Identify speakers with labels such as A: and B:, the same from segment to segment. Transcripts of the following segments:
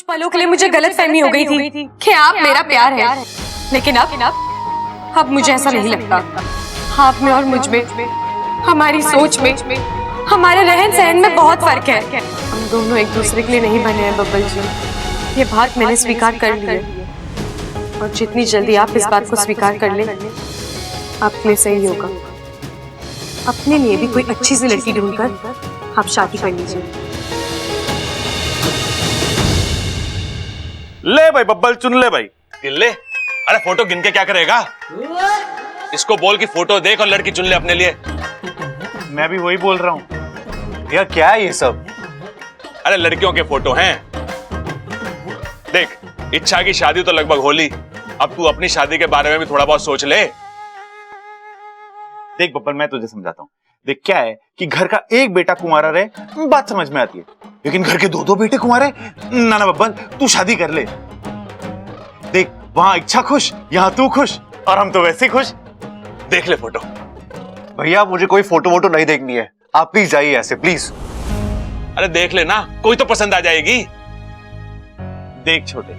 A: पलों के लिए मुझे गलतफहमी हो गई थी कि आप मेरा प्यार है, लेकिन अब मुझे ऐसा नहीं लगता। आप में और मुझ में, हमारी सोच में, हमारे रहन सहन में बहुत फर्क है। हम दोनों एक दूसरे के लिए नहीं बने हैं बब्बल जी। ये बात मैंने स्वीकार कर ली है, और जितनी जल्दी आप इस बात को स्वीकार कर ले, आपके लिए सही होगा। अपने लिए भी कोई अच्छी सी लड़की ढूंढकर आप शादी कर लीजिए।
B: ले भाई बब्बल, चुन ले भाई।
C: ले, अरे फोटो गिन के क्या करेगा? इसको बोल कि फोटो देख और लड़की चुन ले अपने लिए।
B: मैं भी वही बोल रहा हूँ भैया, क्या है ये सब?
C: अरे लड़कियों के फोटो हैं। देख, इच्छा की शादी तो लगभग हो ली, अब तू अपनी शादी के बारे में भी थोड़ा बहुत सोच ले।
B: देख बब्बल, मैं तुझे समझाता हूँ। देख, क्या है कि घर का एक बेटा कुंवारा रहे, बात समझ में आती है, लेकिन घर के दो बेटे कुंवारे, ना बब्बल, तू शादी कर ले। देख, वहां इच्छा खुश, यहाँ तू खुश, और हम तो वैसे ही खुश।
C: देख ले फोटो।
D: भैया मुझे कोई फोटो वोटो नहीं देखनी है, आप प्लीज जाइए ऐसे, प्लीज।
C: अरे देख ले ना, कोई तो पसंद आ जाएगी।
B: देख छोटे,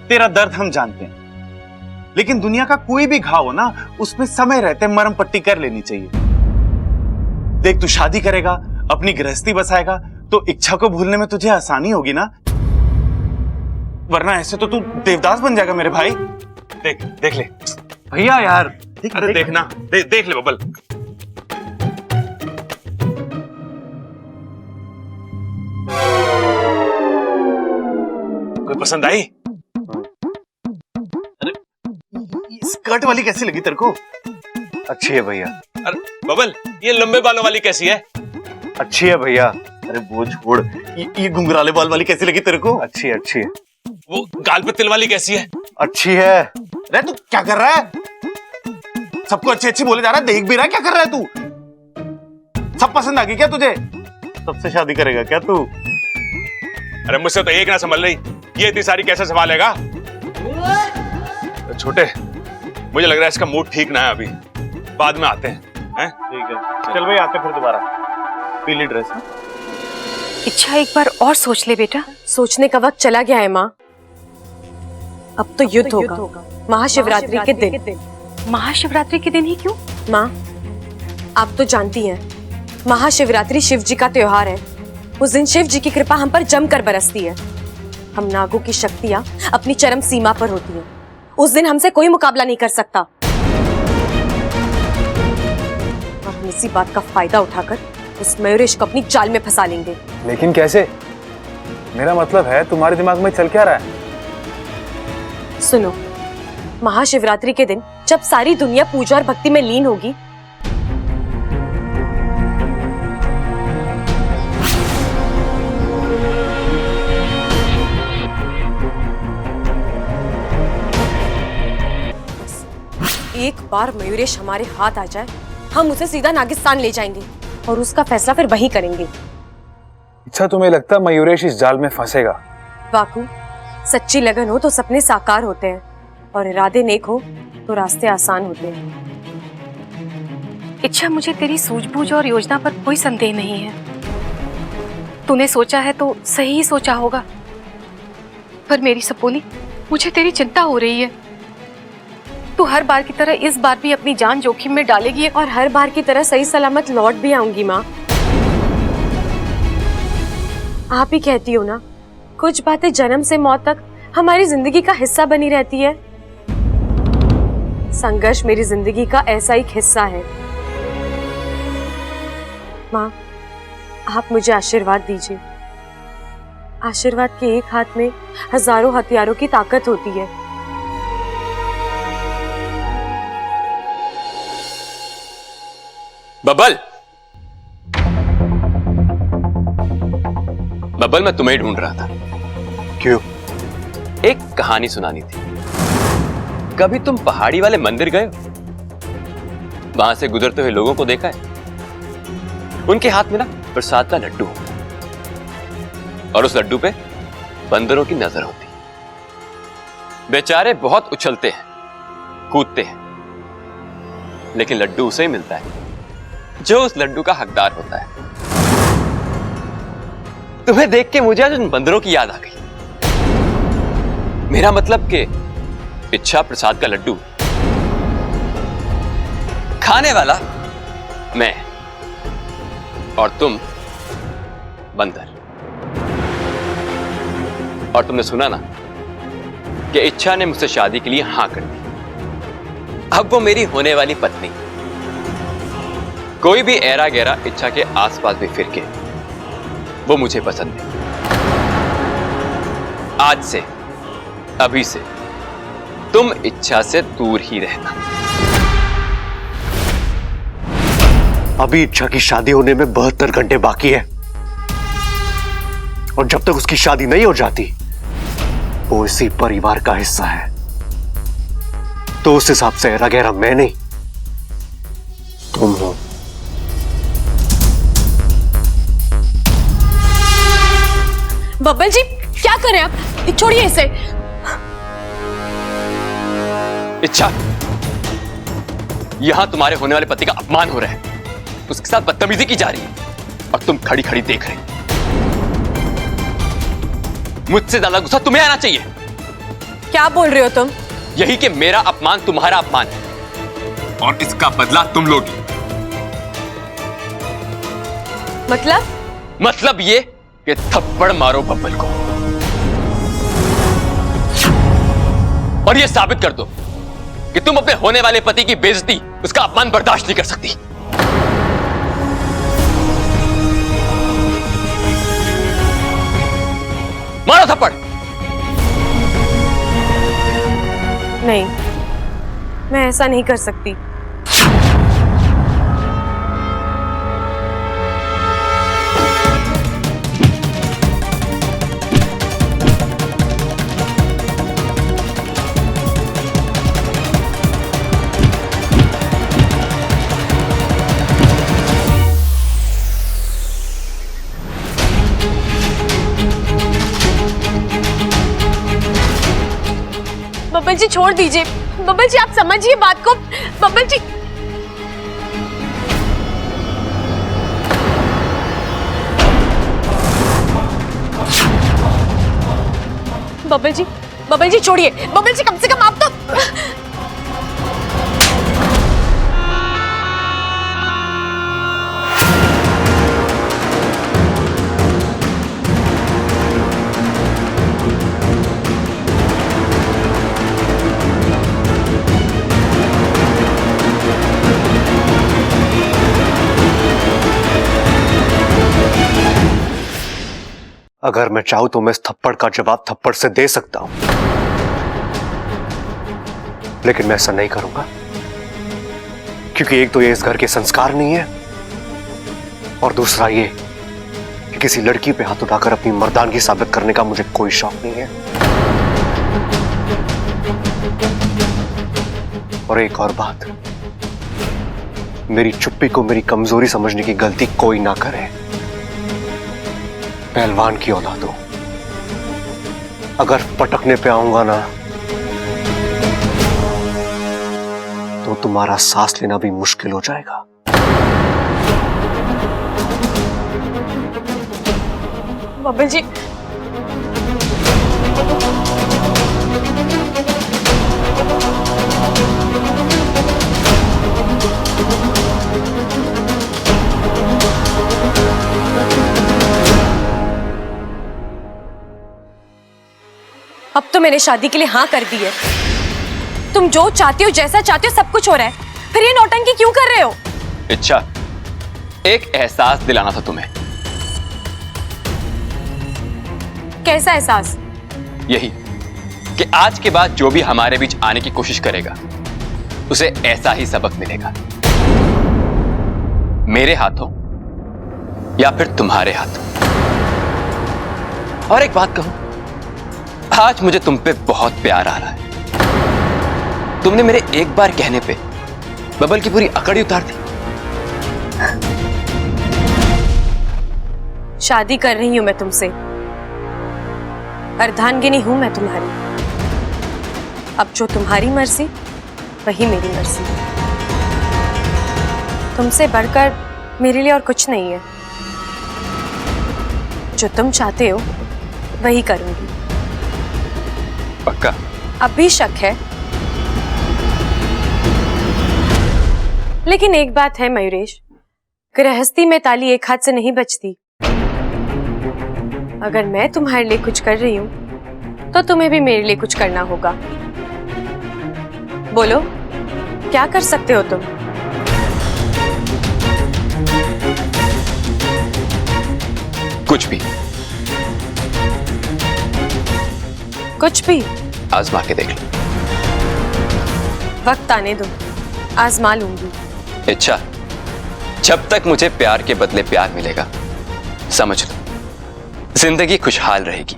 B: तेरा दर्द हम जानते हैं, लेकिन दुनिया का कोई भी घाव हो ना, उसमें समय रहते मरहम पट्टी कर लेनी चाहिए। देख, तू शादी करेगा, अपनी गृहस्थी बसाएगा, तो इच्छा को भूलने में तुझे आसानी होगी ना, वरना ऐसे तो तू देवदास बन जाएगा मेरे भाई।
C: देख ले
B: भैया यार।
C: अरे देखना, देख ले बब्बल। कोई पसंद आई?
B: स्कर्ट वाली कैसी लगी तेरे को?
D: अच्छी है भैया।
C: अरे बब्बल, ये लंबे बालों वाली कैसी है?
D: अच्छी है भैया।
B: अरे वो छोड़, ये घुंघराले बाल वाली कैसी लगी तेरे को?
D: अच्छी अच्छी है।
C: वो गाल पे तिल वाली कैसी है?
D: अच्छी है।
B: अरे तू क्या कर रहा है? सबको अच्छी अच्छी बोले जा रहा है, देख भी रहा है, क्या कर रहा है तू? सब पसंद आ गई क्या तुझे? सबसे शादी करेगा क्या तू?
C: अरे मुझसे तो एक ना संभल रही, ये इतनी सारी कैसे संभालेगा? छोटे, मुझे लग रहा है इसका मूड ठीक ना है अभी, बाद में आते हैं।
B: ठीक है, चल भाई, आते फिर दोबारा। पीली ड्रेस में।
A: इच्छा, एक बार और सोच ले बेटा। सोचने का वक्त चला गया है माँ। अब तो युद्ध होगा महाशिवरात्रि के दिन।
E: महाशिवरात्रि के दिन ही क्यों?
A: माँ, आप तो जानती हैं, महाशिवरात्रि शिव जी का त्योहार है। उस दिन शिव जी की कृपा हम पर जमकर बरसती है। हम नागों की शक्तियां अपनी चरम सीमा पर होती हैं। उस दिन हमसे कोई मुकाबला नहीं कर सकता। हम इसी बात का फायदा उठाकर उस मयूरेश को अपनी चाल में फंसा लेंगे।
F: लेकिन कैसे? मेरा मतलब है, तुम्हारे दिमाग में चल क्या रहा है?
A: सुनो, महाशिवरात्रि के दिन जब सारी दुनिया पूजा और भक्ति में लीन होगी, एक बार मयूरेश हमारे हाथ आ जाए, हम उसे सीधा नागिस्तान ले जाएंगे और उसका फैसला फिर वहीं करेंगे।
F: अच्छा, तुम्हें लगता है मयूरेश इस जाल में फंसेगा?
A: वाकू, सच्ची लगन हो तो सपने साकार होते हैं, और इरादे नेक हो तो रास्ते आसान होते हैं।
E: इच्छा, मुझे तेरी सूझबूझ और योजना पर कोई संदेह नहीं है। तूने सोचा है तो सही ही सोचा होगा, पर मेरी सपोली, मुझे तेरी चिंता हो रही है। तू हर बार की तरह इस बार भी अपनी जान जोखिम में डालेगी,
A: और हर बार की तरह सही सलामत लौट भी आऊंगी माँ। आप ही कहती हो ना, कुछ बातें जन्म से मौत तक हमारी जिंदगी का हिस्सा बनी रहती है। संघर्ष मेरी जिंदगी का ऐसा एक हिस्सा है। माँ, आप मुझे आशीर्वाद दीजिए। आशीर्वाद के एक हाथ में हजारों हथियारों की ताकत होती है।
C: बब्बल, बब्बल, मैं तुम्हें ढूंढ रहा था।
D: क्यों?
C: एक कहानी सुनानी थी। कभी तुम पहाड़ी वाले मंदिर गए हो? वहां से गुजरते हुए लोगों को देखा है? उनके हाथ में ना प्रसाद का लड्डू होता है, और उस लड्डू पे बंदरों की नजर होती है। बेचारे बहुत उछलते हैं, कूदते हैं, लेकिन लड्डू उसे ही मिलता है जो उस लड्डू का हकदार होता है। तुम्हें देख के मुझे आज उन बंदरों की याद आ गई। मेरा मतलब कि इच्छा प्रसाद का लड्डू खाने वाला मैं और तुम बंदर। और तुमने सुना ना कि इच्छा ने मुझसे शादी के लिए हां कर दी। अब वो मेरी होने वाली पत्नी। कोई भी ऐरा गैरा इच्छा के आसपास भी फिर के वो मुझे पसंद है। आज से, अभी से तुम इच्छा से दूर ही रहना।
D: अभी इच्छा की शादी होने में 72 घंटे बाकी है, और जब तक उसकी शादी नहीं हो जाती वो इसी परिवार का हिस्सा है। तो उस हिसाब से ऐरा गैरा मैं नहीं, तुम हो।
A: बब्बल जी क्या करें आप? छोड़िए इसे।
C: इच्छा, यहां तुम्हारे होने वाले पति का अपमान हो रहा है, उसके साथ बदतमीजी की जा रही है और तुम खड़ी खड़ी देख रही। मुझसे ज्यादा गुस्सा तुम्हें आना चाहिए।
A: क्या बोल रहे हो तुम?
C: यही कि मेरा अपमान तुम्हारा अपमान है और इसका बदला तुम लोगी। मतलब ये कि थप्पड़ मारो बब्बल को और ये साबित कर दो कि तुम अपने होने वाले पति की बेइज्जती, उसका अपमान बर्दाश्त नहीं कर सकती। मारो थप्पड़।
A: नहीं, मैं ऐसा नहीं कर सकती। बब्बल जी छोड़ दीजिए। बब्बल जी आप समझिए बात को। बब्बल जी बब्बल जी छोड़िए। बब्बल जी कम से कम आप तो।
D: अगर मैं चाहूं तो मैं इस थप्पड़ का जवाब थप्पड़ से दे सकता हूं, लेकिन मैं ऐसा नहीं करूंगा, क्योंकि एक तो ये इस घर के संस्कार नहीं है, और दूसरा ये कि किसी लड़की पे हाथ उठाकर अपनी मर्दानगी साबित करने का मुझे कोई शौक नहीं है। और एक और बात, मेरी चुप्पी को मेरी कमजोरी समझने की गलती कोई ना करे। पहलवान की औलाद हो, अगर पटकने पे आऊंगा ना तो तुम्हारा सांस लेना भी मुश्किल हो जाएगा।
A: बब्बल जी अब तो मैंने शादी के लिए हाँ कर दी है। तुम जो चाहते हो, जैसा चाहते हो, सब कुछ हो रहा है, फिर ये नौटंकी क्यों कर रहे हो?
C: इच्छा, एक एहसास दिलाना था तुम्हें।
A: कैसा एहसास?
C: यही कि आज के बाद जो भी हमारे बीच आने की कोशिश करेगा उसे ऐसा ही सबक मिलेगा, मेरे हाथों या फिर तुम्हारे हाथों। और एक बात कहूं, आज मुझे तुम पे बहुत प्यार आ रहा है। तुमने मेरे एक बार कहने पे बबल की पूरी अकड़ी उतार दी।
A: शादी कर रही हूं मैं तुमसे, अर्धांगिनी हूं मैं तुम्हारी। अब जो तुम्हारी मर्जी वही मेरी मर्जी। तुमसे बढ़कर मेरे लिए और कुछ नहीं है। जो तुम चाहते हो वही करूंगी।
C: पक्का?
A: अब भी शक है, लेकिन एक बात है मयूरेश, गृहस्थी में ताली एक हाथ से नहीं बजती। अगर मैं तुम्हारे लिए कुछ कर रही हूं तो तुम्हें भी मेरे लिए कुछ करना होगा। बोलो, क्या कर सकते हो तुम?
C: कुछ भी।
A: कुछ भी?
C: आजमा के देख लो।
A: वक्त आने दो, आजमा लूंगी।
C: इच्छा, जब तक मुझे प्यार के बदले प्यार मिलेगा, समझ लो जिंदगी खुशहाल रहेगी।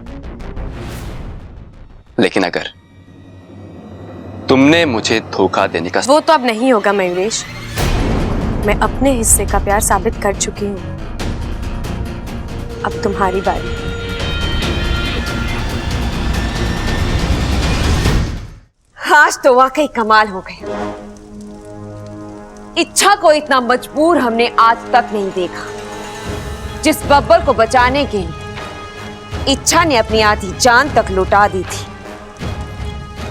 C: लेकिन अगर तुमने मुझे धोखा देने का...
A: वो तो अब नहीं होगा मयूरेश। मैं अपने हिस्से का प्यार साबित कर चुकी हूं। अब तुम्हारी बारी।
G: आज तो वाकई कमाल हो गया। इच्छा को इतना मजबूर हमने आज तक नहीं देखा। जिस बब्बर को बचाने के लिए इच्छा ने अपनी आधी जान तक लुटा दी थी,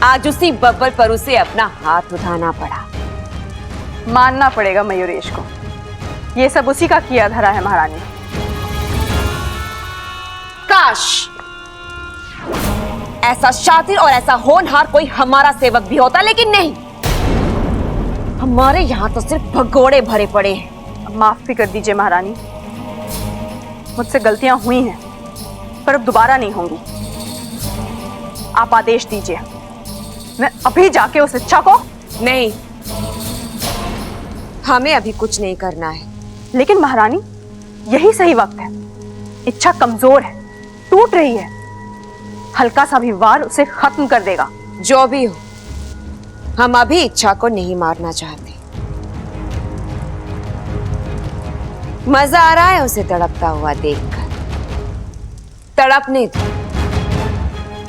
G: आज उसी बब्बर पर उसे अपना हाथ उठाना पड़ा।
H: मानना पड़ेगा मयूरेश को, ये सब उसी का किया धरा है महारानी।
G: काश ऐसा शातिर और ऐसा होनहार कोई हमारा सेवक भी होता, लेकिन नहीं। हमारे यहाँ तो सिर्फ भगोड़े भरे पड़े हैं।
H: अब माफ भी कर दीजिए महारानी, मुझसे गलतियां हुई हैं, पर अब दोबारा नहीं होंगी। आप आदेश दीजिए, मैं अभी जाके उस इच्छा को...
G: नहीं, हमें अभी कुछ नहीं करना है।
H: लेकिन महारानी, यही सही वक्त है। इच्छा कमजोर है, टूट रही है। हल्का सा भी वार उसे खत्म कर देगा।
G: जो भी हो, हम अभी इच्छा को नहीं मारना चाहते। मजा आ रहा है उसे तड़पता हुआ देखकर। तड़पने दो,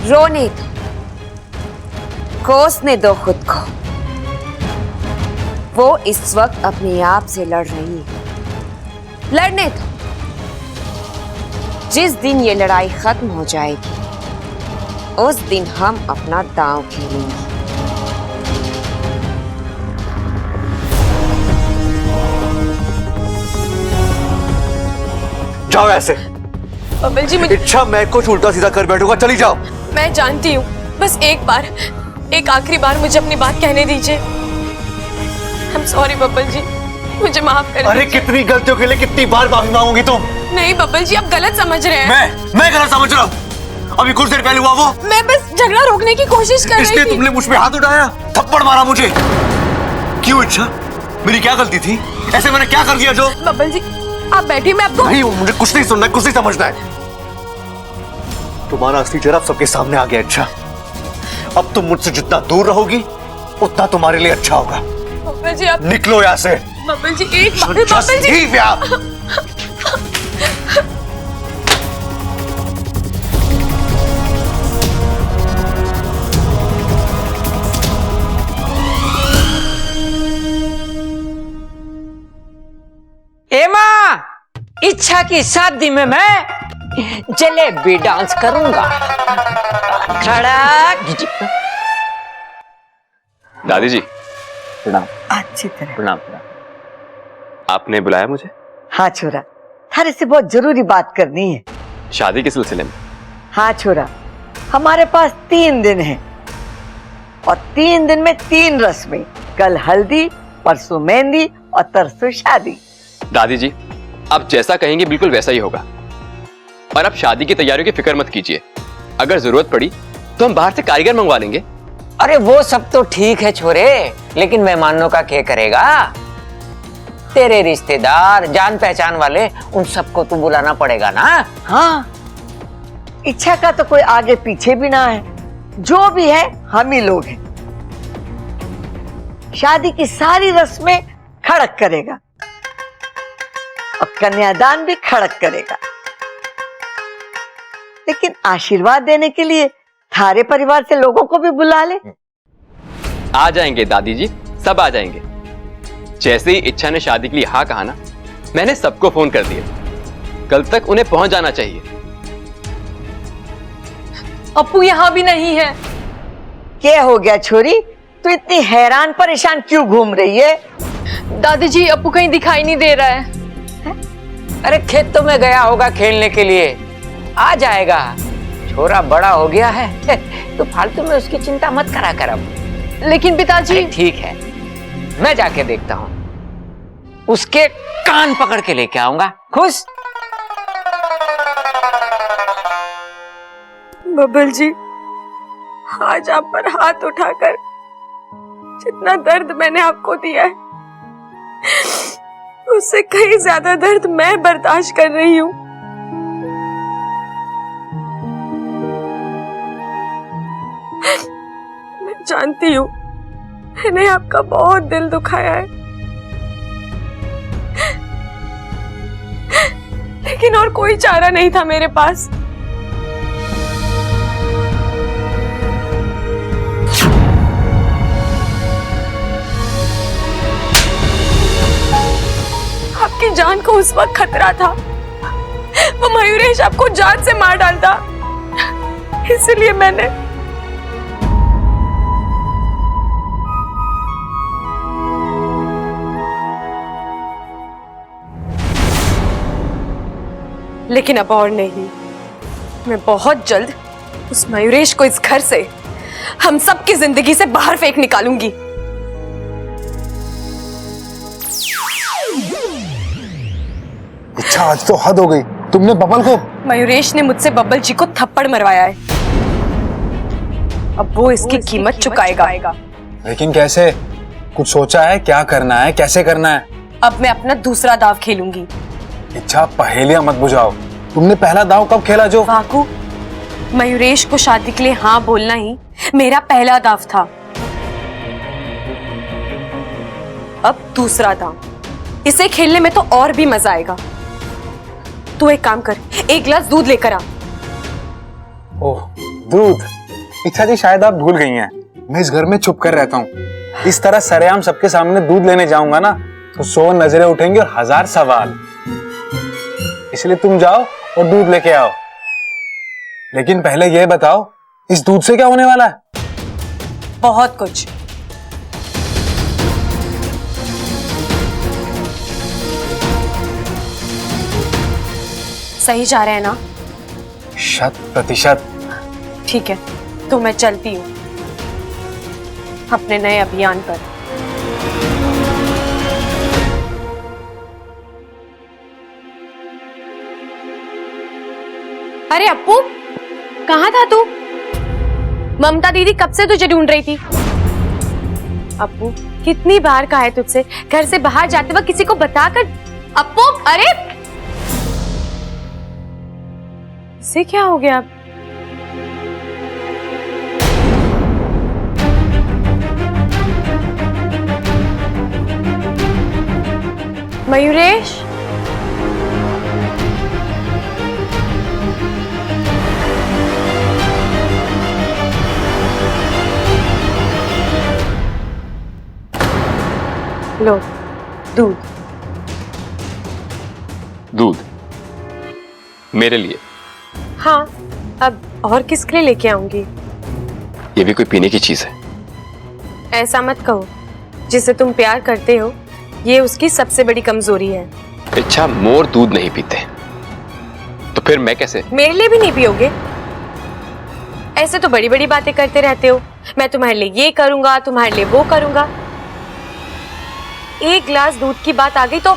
G: रोने दो, कोसने दो खुद को। वो इस वक्त अपने आप से लड़ रही है। लड़ने दो। जिस दिन ये लड़ाई खत्म हो जाएगी, उस दिन हम अपना दांव खेलेंगे।
D: जाओ ऐसे।
A: बब्बल जी, मुझे...
D: इच्छा, मैं कुछ उल्टा सीधा कर बैठूंगा, चली जाओ।
A: मैं जानती हूँ, बस एक बार, एक आखिरी बार मुझे अपनी बात कहने दीजिए। I'm sorry बब्बल जी, मुझे माफ कर
D: अरे कितनी गलतियों के लिए कितनी बार माफी मांगोगी तुम?
A: नहीं बब्बल जी, आप गलत समझ रहे हैं।
D: मैं गलत समझ रहा हूँ? अभी कुछ देर पहले हुआ वो।
A: मैं बस झगड़ा रोकने की कोशिश कर रही
D: इसलिए
A: थी।
D: तुमने मुझ पे हाथ उठाया, थप्पड़ मारा मुझे। क्यों इच्छा? मेरी क्या गलती थी? ऐसे मैंने क्या कर दिया जो?
A: बब्बल जी, आप बैठिए, मैं आपको...
D: नहीं, मुझे कुछ नहीं सुनना है, कुछ नहीं समझना है। तुम्हारा असली चेहरा सबके सामने आ गया इच्छा। अब तुम मुझसे जितना दूर रहोगी, उतना तुम्हारे लिए अच्छा होगा।
A: बब्बल जी, आप...
D: निकलो यहाँ से।
A: बब्बल जी, एक बार... बब्बल जी,
I: एमा, इच्छा की शादी में मैं जलेबी डांस करूंगा। खड़ा।
C: दादी जी, प्रणाम।
J: अच्छी तरह।
C: प्रणाम प्रणाम। आपने बुलाया मुझे?
J: हाँ छोरा, थारे से बहुत जरूरी बात करनी है।
C: शादी के सिलसिले में?
J: हाँ छोरा, हमारे पास 3 दिन है और 3 दिन में 3 रस्में। कल हल्दी, परसों मेहंदी और तरसों शादी।
C: दादी जी, आप जैसा कहेंगे बिल्कुल वैसा ही होगा। और आप शादी की तैयारियों की फिक्र मत कीजिए। अगर जरूरत पड़ी तो हम बाहर से कारीगर मंगवा लेंगे।
I: अरे वो सब तो ठीक है छोरे, लेकिन मेहमानों का क्या करेगा? तेरे रिश्तेदार, जान पहचान वाले, उन सबको तो बुलाना पड़ेगा ना।
J: हाँ, इच्छा का तो कोई आगे पीछे भी ना है। जो भी है हम ही लोग हैं। शादी की सारी रस्में खड़क करेगा और कन्यादान भी खड़क करेगा। लेकिन आशीर्वाद देने के लिए थारे परिवार से लोगों को भी बुला ले।
C: आ जाएंगे दादी जी, सब आ जाएंगे। जैसे ही इच्छा ने शादी के लिए हाँ कहा ना, मैंने सबको फोन कर दिया। कल तक उन्हें पहुंच जाना चाहिए।
A: अपू यहाँ भी नहीं है।
J: क्या हो गया छोरी? तू इतनी हैरान परेशान क्यों घूम रही है?
E: दादी जी, अपू कहीं दिखाई नहीं दे रहा है।
I: अरे खेतों में गया होगा खेलने के लिए, आ जाएगा। छोरा बड़ा हो गया है, तो फालतू में उसकी चिंता मत करा कर अब।
E: लेकिन पिताजी।
I: ठीक है, मैं जाके देखता हूँ, उसके कान पकड़ के लेके आऊंगा। खुश?
A: बब्बल जी, आज आप पर हाथ उठाकर जितना दर्द मैंने आपको दिया है, उससे कहीं ज्यादा दर्द मैं बर्दाश्त कर रही हूँ। मैं जानती हूँ मैंने आपका बहुत दिल दुखाया है, लेकिन और कोई चारा नहीं था मेरे पास। आपकी जान को उस वक्त खतरा था, वो मयूरेश आपको जान से मार डालता, इसलिए मैंने लेकिन अब और नहीं। मैं बहुत जल्द उस मयूरेश को इस घर से, हम सबकी जिंदगी से बाहर फेंक निकालूंगी।
F: अच्छा, आज तो हद हो गई। तुमने बबल को?
A: मयूरेश ने मुझसे बब्बल जी को थप्पड़ मरवाया है, अब वो इसकी कीमत चुकाएगा।
F: लेकिन कैसे? कुछ सोचा है? क्या करना है, कैसे करना है?
A: अब मैं अपना दूसरा दाव खेलूंगी।
F: इच्छा, पहेलियां मत बुझाओ। तुमने पहला दाव कब खेला जो?
A: वाकू, मयूरेश को शादी के लिए हाँ बोलना ही मेरा पहला दाव था। अब दूसरा दाव, इसे खेलने में तो और भी मजा आएगा। तू एक काम कर, एक गिलास दूध लेकर आ।
F: ओह, दूध? इच्छा जी, शायद आप भूल गई हैं, मैं इस घर में छुप कर रहता हूँ। इस तरह सरेआम सबके सामने दूध लेने जाऊंगा ना, तो 100 नजरें उठेंगी और 1000 सवाल। इसलिए तुम जाओ और दूध लेके आओ। लेकिन पहले यह बताओ, इस दूध से क्या होने वाला है?
A: बहुत कुछ। सही जा रहे हैं ना?
F: 100%।
A: ठीक है, तो मैं चलती हूँ अपने नए अभियान पर। अरे अप्पू, कहाँ था तू? ममता दीदी कब से तुझे ढूंढ रही थी। अप्पू, कितनी बार कहा है तुझसे घर से बाहर जाते वक्त किसी को बताकर। अप्पू, अरे इसे क्या हो गया? मयूरेश, लो दूध।
C: दूध मेरे लिए?
A: हाँ, अब और किसके लिए लेके आऊंगी?
C: ये भी कोई पीने की चीज है?
A: ऐसा मत कहो, जिसे तुम प्यार करते हो ये उसकी सबसे बड़ी कमजोरी है।
C: अच्छा, मोर दूध नहीं पीते, तो फिर मैं कैसे?
A: मेरे लिए भी नहीं पियोगे? ऐसे तो बड़ी बड़ी बातें करते रहते हो, मैं तुम्हारे लिए ये करूंगा, तुम्हारे लिए वो करूंगा। एक गिलास दूध की बात आ गई तो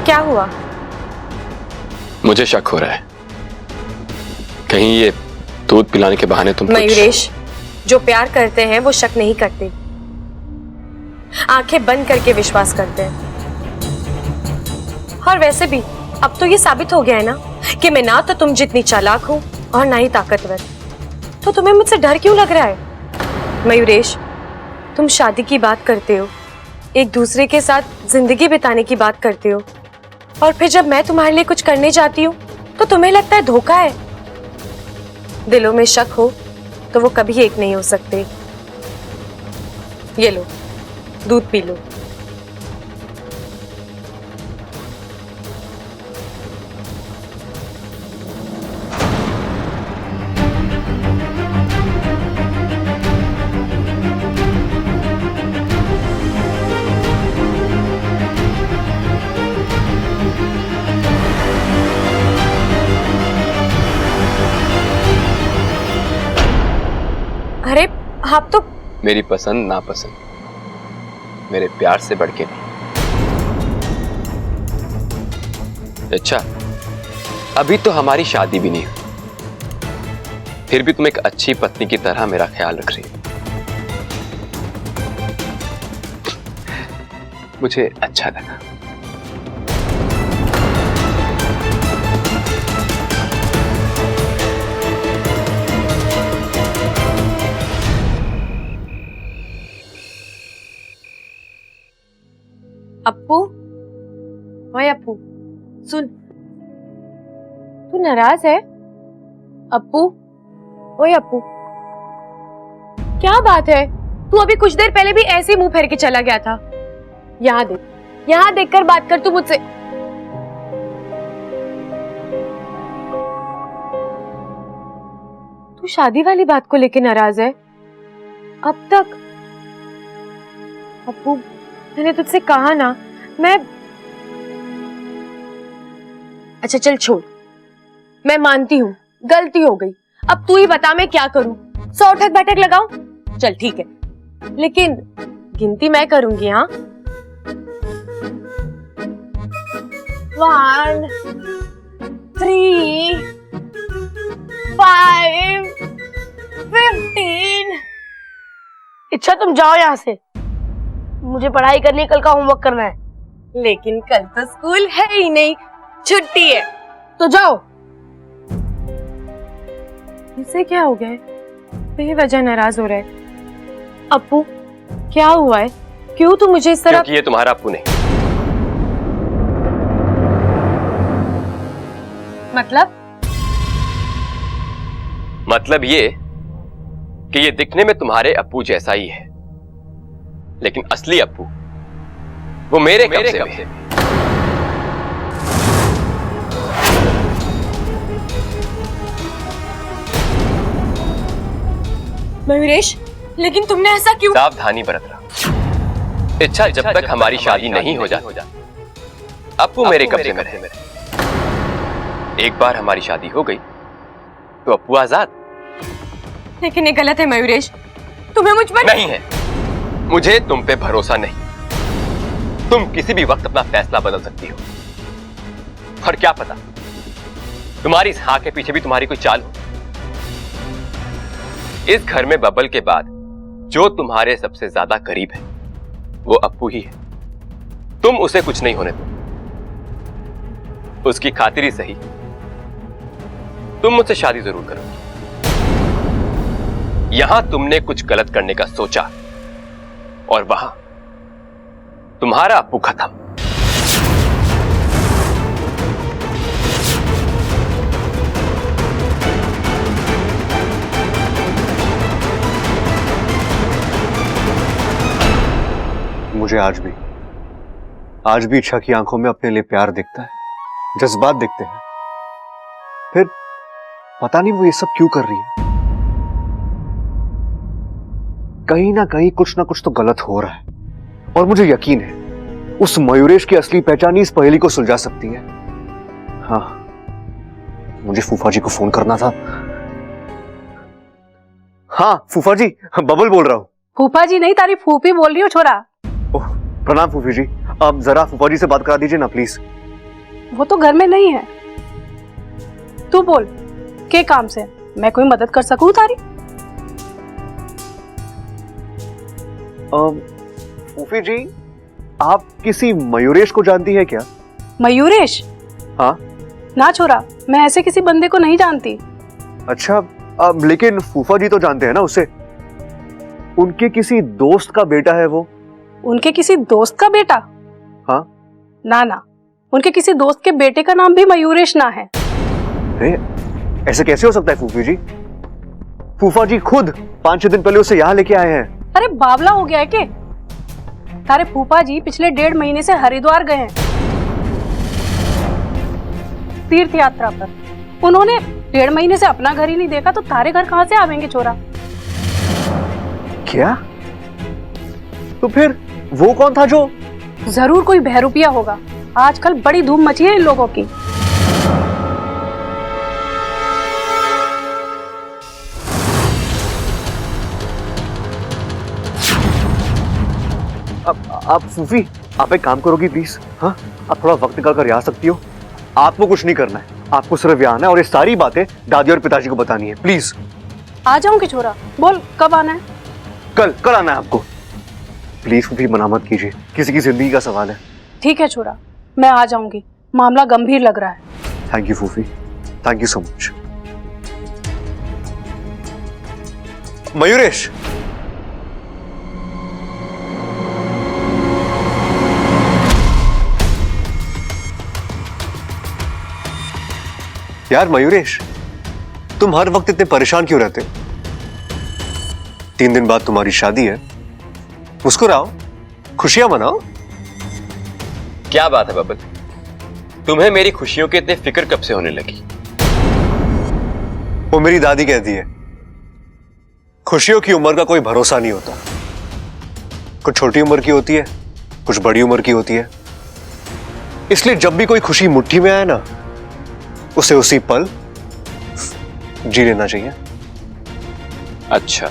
A: क्या हुआ?
C: मुझे शक हो रहा है, कहीं ये दूध पिलाने के बहाने तुम
A: मयूरेश, जो प्यार करते हैं वो शक नहीं करते, आंखें बंद करके विश्वास करते हैं। और वैसे भी अब तो ये साबित हो गया है ना कि मैं ना तो तुम जितनी चालाक हूं और ना ही ताकतवर, तो तुम्हें मुझसे डर क्यों लग रहा है? मयूरेश, तुम शादी की बात करते हो, एक दूसरे के साथ जिंदगी बिताने की बात करते हो, और फिर जब मैं तुम्हारे लिए कुछ करने जाती हूँ तो तुम्हें लगता है धोखा है। दिलों में शक हो तो वो कभी एक नहीं हो सकते। ये लो, दूध पी लो। अरे आप तो
C: मेरी पसंद नापसंद मेरे प्यार से बढ़ के नहीं। अच्छा, अभी तो हमारी शादी भी नहीं हुई, फिर भी तुम एक अच्छी पत्नी की तरह मेरा ख्याल रख रही हो। मुझे अच्छा लगा।
A: अप्पू, ओए अप्पू, सुन, तू नाराज है? अप्पू, ओए अप्पू, क्या बात है? तू अभी कुछ देर पहले भी ऐसे ही मुंह फेर के चला गया था। यहाँ देख, यहाँ देखकर बात कर तू मुझसे। तू शादी वाली बात को लेके नाराज है? अब तक अप्पू, मैंने तुझसे कहा ना, मैं अच्छा चल छोड़, मैं मानती हूँ गलती हो गई। अब तू ही बता मैं क्या करूं? 100 उठक बैठक लगाऊं? चल ठीक है, लेकिन गिनती मैं करूंगी। हाँ, 1 3 5 15।
K: इच्छा तुम जाओ यहाँ से, मुझे पढ़ाई करनी है, कल का होमवर्क करना है।
A: लेकिन कल तो स्कूल है ही नहीं, छुट्टी है।
K: तो जाओ।
A: इसे क्या हो गया है? बेवजह नाराज हो रहा है। अप्पू, क्या हुआ है? क्यों तू मुझे इस तरह?
C: क्योंकि ये तुम्हारा अप्पू नहीं। मतलब ये कि ये दिखने में तुम्हारे अप्पू जैसा ही है, लेकिन असली अप्पू वो मेरे कब्जे में है।
A: मयूरेश, लेकिन तुमने ऐसा क्यों?
C: सावधानी बरत रहा। इच्छा जब तक हमारी शादी नहीं हो जाती, अप्पू मेरे कब्जे में रहे। एक बार हमारी शादी हो गई तो अप्पू आजाद।
A: लेकिन ये गलत है मयूरेश, तुम्हें मुझ पर
C: नहीं है। मुझे तुम पे भरोसा नहीं। तुम किसी भी वक्त अपना फैसला बदल सकती हो, और क्या पता तुम्हारी इस हाँ के पीछे भी तुम्हारी कोई चाल हो। इस घर में बबल के बाद जो तुम्हारे सबसे ज्यादा करीब है वो अप्पू ही है। तुम उसे कुछ नहीं होने दो, उसकी खातिर ही सही तुम मुझसे शादी जरूर करोगी। यहां तुमने कुछ गलत करने का सोचा और वहां तुम्हारा अप्पू खत्म।
D: मुझे आज भी इच्छा की आंखों में अपने लिए प्यार दिखता है, जज्बात दिखते हैं। फिर पता नहीं वो ये सब क्यों कर रही है। कहीं ना कहीं कुछ ना कुछ तो गलत हो रहा है, और मुझे यकीन है उस मयूरेश की असली पहचान ही इस पहेली को सुलझा सकती है। हाँ, मुझे फूफा जी को फोन करना था। हाँ फूफा जी, बबल बोल रहा हूँ।
K: फूफा जी नहीं, तारी फूफी बोल रही हो छोरा।
D: ओह, प्रणाम फूफी जी। आप जरा फूफा जी से बात करा दीजिए ना प्लीज।
K: वो तो घर में नहीं है। तू बोल, के काम से मैं कोई मदद कर सकूं तारी?
D: फूफी जी, आप किसी मयूरेश को जानती है क्या?
K: मयूरेश?
D: हाँ।
K: ना छोरा, मैं ऐसे किसी बंदे को नहीं जानती।
D: अच्छा, लेकिन फूफा जी तो जानते हैं ना उसे। उनके किसी दोस्त का बेटा है वो।
K: उनके किसी दोस्त का बेटा?
D: हाँ।
K: ना ना, उनके किसी दोस्त के बेटे का नाम भी मयूरेश ना है।
D: अरे ऐसे कैसे हो सकता है फूफी जी? फूफा जी खुद 5-6 दिन पहले उसे यहाँ लेके आए हैं।
K: अरे बावला हो गया है के? तारे फूफा जी पिछले 1.5 महीने से हरिद्वार गए हैं तीर्थ यात्रा पर। उन्होंने 1.5 महीने से अपना घर ही नहीं देखा, तो तारे घर कहां से आवेंगे छोरा?
D: क्या? तो फिर वो कौन था जो?
K: जरूर कोई बहरूपिया होगा। आजकल बड़ी धूम मची है इन लोगों की।
D: आप फूफी, आप एक काम करोगी प्लीज? हाँ, आप थोड़ा वक्त निकाल कर यहाँ आ सकती हो? आपको कुछ नहीं करना है, आपको सिर्फ यहाँ आना है और ये सारी बातें दादी और पिताजी को बतानी है, प्लीज।
K: आ जाऊंगी छोरा, बोल कब आना है?
D: कल आना है आपको। प्लीज फूफी, मना मत कीजिए, किसी की जिंदगी का सवाल है।
K: ठीक है छोरा, मैं आ जाऊंगी, मामला गंभीर लग रहा है।
D: थैंक यू फूफी, thank you so much. Mayuresh, यार मयूरेश, तुम हर वक्त इतने परेशान क्यों रहते हो? 3 दिन बाद तुम्हारी शादी है, मुस्कुराओ, खुशियां मनाओ।
C: क्या बात है बब्बल, तुम्हें मेरी खुशियों की इतनी फिक्र कब से होने लगी?
D: वो मेरी दादी कहती है, खुशियों की उम्र का कोई भरोसा नहीं होता। कुछ छोटी उम्र की होती है, कुछ बड़ी उम्र की होती है। इसलिए जब भी कोई खुशी मुट्ठी में आए ना, उसे उसी पल जी लेना चाहिए।
C: अच्छा,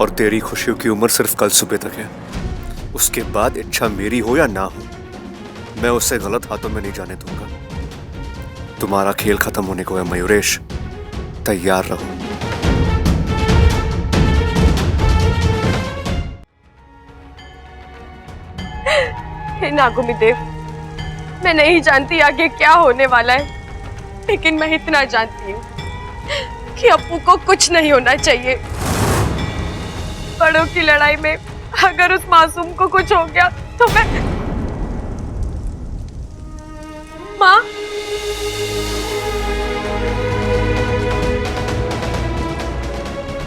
D: और तेरी खुशियों की उम्र सिर्फ कल सुबह तक है। उसके बाद इच्छा मेरी हो या ना हो, मैं उसे गलत हाथों में नहीं जाने दूंगा। तुम्हारा खेल खत्म होने को है मयूरेश, तैयार रहो।
A: हे नागुमी देव, मैं नहीं जानती आगे क्या होने वाला है, लेकिन मैं इतना जानती हूँ कि अप्पू को कुछ नहीं होना चाहिए। बड़ों की लड़ाई में अगर उस मासूम को कुछ हो गया तो मैं... माँ,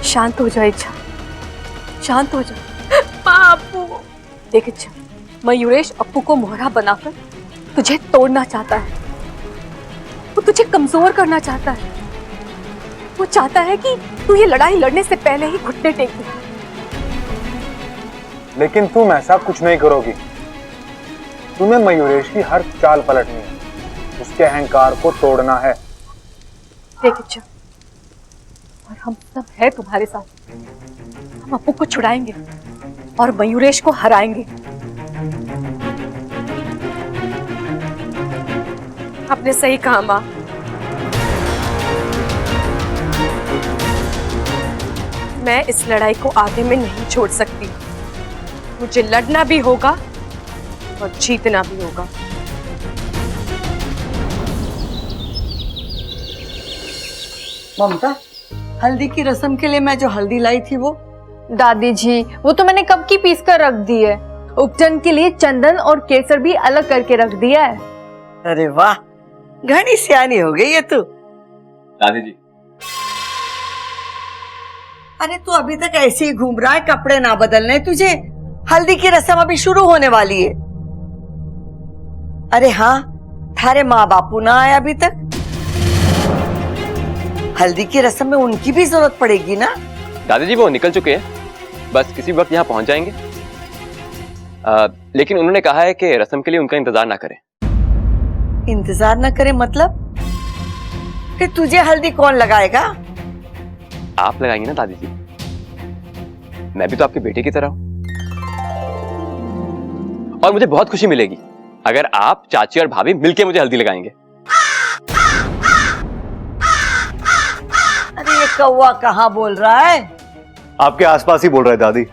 E: शांत हो जा इच्छा, शांत हो जा।
A: माँ, अप्पू।
E: देख इच्छा, मयूरेश अप्पू को मोहरा बनाकर तुझे तोड़ना चाहता है। वो तुझे कमजोर करना चाहता है। वो चाहता है कि तू ये लड़ाई लड़ने से पहले ही घुटने टेक दे।
F: लेकिन तुम ऐसा कुछ नहीं करोगी। तुम्हें मयूरेश की हर चाल पलटनी है, उसके अहंकार को तोड़ना है।
E: देख इच्छा, और हम सब है तुम्हारे साथ। हम अप्पू को छुड़ाएंगे और मयूरेश को हराएंगे।
A: आपने सही कहा माँ। मैं इस लड़ाई को आगे में नहीं छोड़ सकती। मुझे लड़ना भी होगा और जीतना भी होगा।
J: ममता, हल्दी की रस्म के लिए मैं जो हल्दी लाई थी वो?
L: दादी जी, वो तो मैंने कब की पीस कर रख दी है। उपटन के लिए चंदन और केसर भी अलग करके रख दिया है।
J: अरे वाह, घनी सियानी हो गई है तू।
C: दादी जी,
J: अरे तू अभी तक ऐसे ही घूम रहा है, कपड़े ना बदलने तुझे? हल्दी की रस्म अभी शुरू होने वाली है। अरे हाँ, थारे माँ बापू ना आए अभी तक। हल्दी की रस्म में उनकी भी जरूरत पड़ेगी ना?
C: दादी जी वो निकल चुके हैं, बस किसी वक्त यहाँ पहुंच जाएंगे। लेकिन उन्होंने कहा है कि रस्म के लिए उनका इंतजार ना करें।
J: इंतजार न करे मतलब? फिर तुझे हल्दी कौन लगाएगा?
C: आप लगाएंगे ना दादी जी, मैं भी तो आपके बेटे की तरह हूं। और मुझे बहुत खुशी मिलेगी अगर आप, चाची और भाभी मिलके मुझे हल्दी लगाएंगे।
J: अरे ये कौवा कहाँ बोल रहा है?
D: आपके आसपास ही बोल रहा है दादी।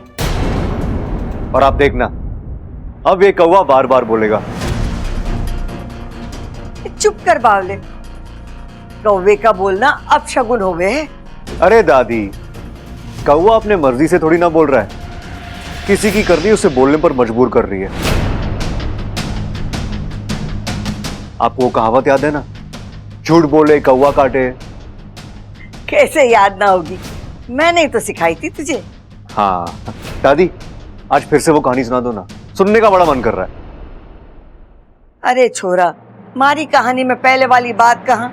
D: और आप देखना, अब ये कौवा बार बार बोलेगा।
J: चुप कर बावले, कौवे का बोलना अब शगुन हो गए।
D: अरे दादी, कौवा अपने मर्जी से थोड़ी ना बोल रहा है, किसी की करनी उसे बोलने पर मजबूर कर रही है। आपको वो कहावत याद है ना, झूठ बोले कौवा काटे?
J: कैसे याद ना होगी, मैंने तो सिखाई थी तुझे।
D: हाँ दादी, आज फिर से वो कहानी सुना दो ना, सुनने का बड़ा मन कर रहा है।
J: अरे छोरा, मारी कहानी में पहले वाली बात कहाँ?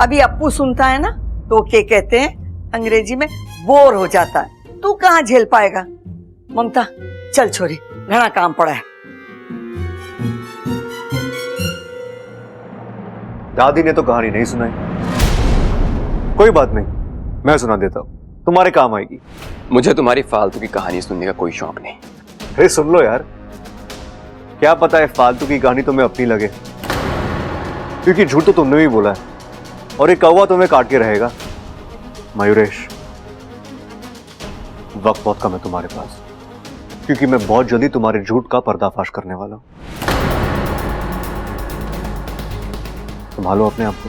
J: अभी अप्पू सुनता है ना तो क्या कहते हैं अंग्रेजी में, बोर हो जाता है। तू कहाँ झेल पाएगा? ममता चल छोरी, घना काम पड़ा है।
D: दादी ने तो कहानी नहीं सुनाई। कोई बात नहीं, मैं सुना देता हूं, तुम्हारे काम आएगी।
C: मुझे तुम्हारी फालतू की कहानी सुनने का कोई शौक नहीं।
D: अरे सुन लो यार, क्या पता है फालतू की कहानी तुम्हें अपनी लगे, क्योंकि झूठ तो तुमने भी बोला है और एक कौवा तुम्हें काट के रहेगा। मयूरेश, वक्त बहुत कम है तुम्हारे पास, क्योंकि मैं बहुत जल्दी तुम्हारे झूठ का पर्दाफाश करने वाला हूं। संभालो अपने आप को।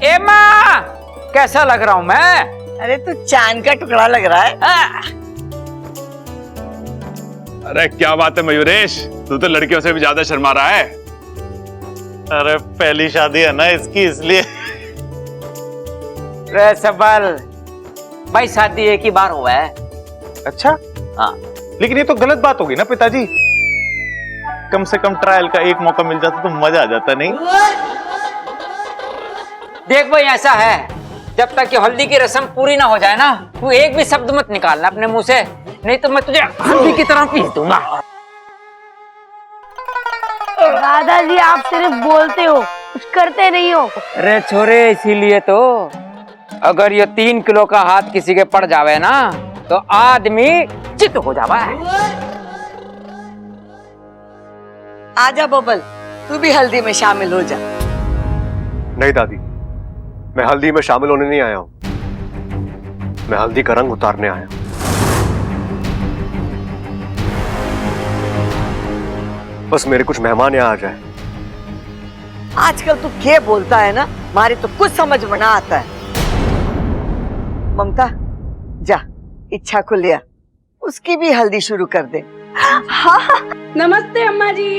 I: एम्मा, कैसा लग रहा हूं मैं?
J: अरे तू चांद का टुकड़ा लग रहा है।
B: अरे क्या बात है मयूरेश, तू तो लड़कियों से भी ज्यादा शर्मा रहा है। अरे पहली शादी है ना इसकी, इसलिए।
I: रे सबल, भाई शादी एक ही बार हुआ है।
B: अच्छा,
I: हाँ,
B: लेकिन ये तो गलत बात होगी ना पिताजी। कम से कम ट्रायल का एक मौका मिल जाता तो मजा आ जाता, नहीं?
I: देख भाई, ऐसा है, जब तक कि हल्दी की रस्म पूरी ना हो जाए ना, तू एक भी शब्द मत निकालना अपने मुंह से, नहीं तो मैं तुझे हल्दी की तरह पीस दूंगा।
K: दादाजी आप सिर्फ बोलते हो, कुछ करते नहीं हो।
I: अरे छोरे, इसीलिए तो अगर ये 3 किलो का हाथ किसी के पड़ जावे ना तो आदमी चित हो जावा है।
J: आजा बबल, तू भी हल्दी में शामिल हो जा।
D: नहीं दादी, मैं हल्दी में शामिल होने नहीं आया हूं, मैं हल्दी का रंग उतारने आया हूं। बस मेरे कुछ मेहमान यहाँ आ जाए।
J: आजकल तू क्या बोलता है ना, मारे तो कुछ समझ में ना आता है। ममता, जा इच्छा को लिया, उसकी भी हल्दी शुरू कर दे।
K: हाँ, नमस्ते अम्मा जी।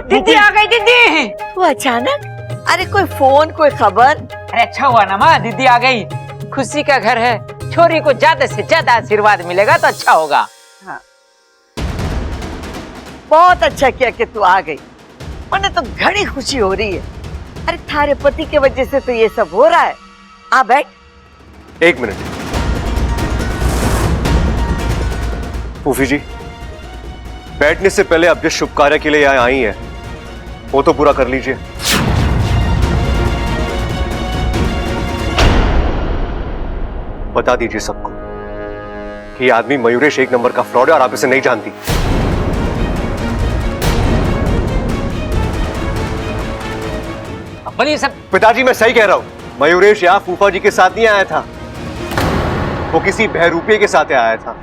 I: दीदी आ गई। दीदी
J: तू अचानक? अरे कोई फोन, कोई खबर?
I: अरे अच्छा हुआ ना माँ, दीदी आ गई। खुशी का घर है, छोरी को ज्यादा से ज्यादा आशीर्वाद मिलेगा तो अच्छा होगा।
J: हाँ, बहुत अच्छा किया कि तू आ गई, मुझे तो घनी खुशी हो रही है। अरे थारे पति के वजह से तो ये सब हो रहा है। आ बैठ।
D: एक मिनट फूफी जी, बैठने से पहले अब जिस शुभ कार्य के लिए यहाँ आई है वो तो पूरा कर लीजिए। बता दीजिए सबको कि ये आदमी मयूरेश एक नंबर का फ्रॉड है और आप इसे नहीं जानती।
I: अब बोलिए सब।
D: पिताजी मैं सही कह रहा हूं, मयूरेश यहाँ फूफा जी के साथ नहीं आया था, वो किसी बहरूपिये के साथ आया था।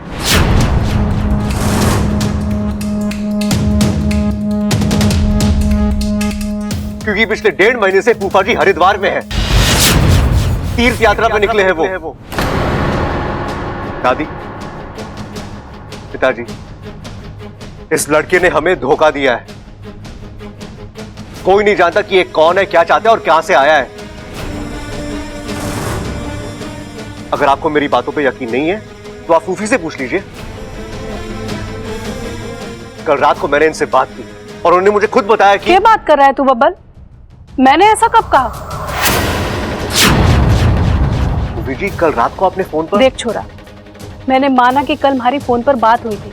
D: क्योंकि पिछले 1.5 महीने से फूफा जी हरिद्वार में है, तीर्थ यात्रा पे निकले हैं वो। दादी, पिताजी, इस लड़के ने हमें धोखा दिया है। कोई नहीं जानता कि ये कौन है, क्या चाहता है और कहां से आया है। अगर आपको मेरी बातों पे यकीन नहीं है तो आप फूफी से पूछ लीजिए। कल रात को मैंने इनसे बात की और उन्होंने मुझे खुद बताया कि
K: क्या बात कर रहा है तू बब्बल? मैंने ऐसा कब कहा?
D: फूफी जी, कल रात को आपने फोन पर
K: देख छोरा, मैंने माना कि कल हमारी फोन पर बात हुई थी,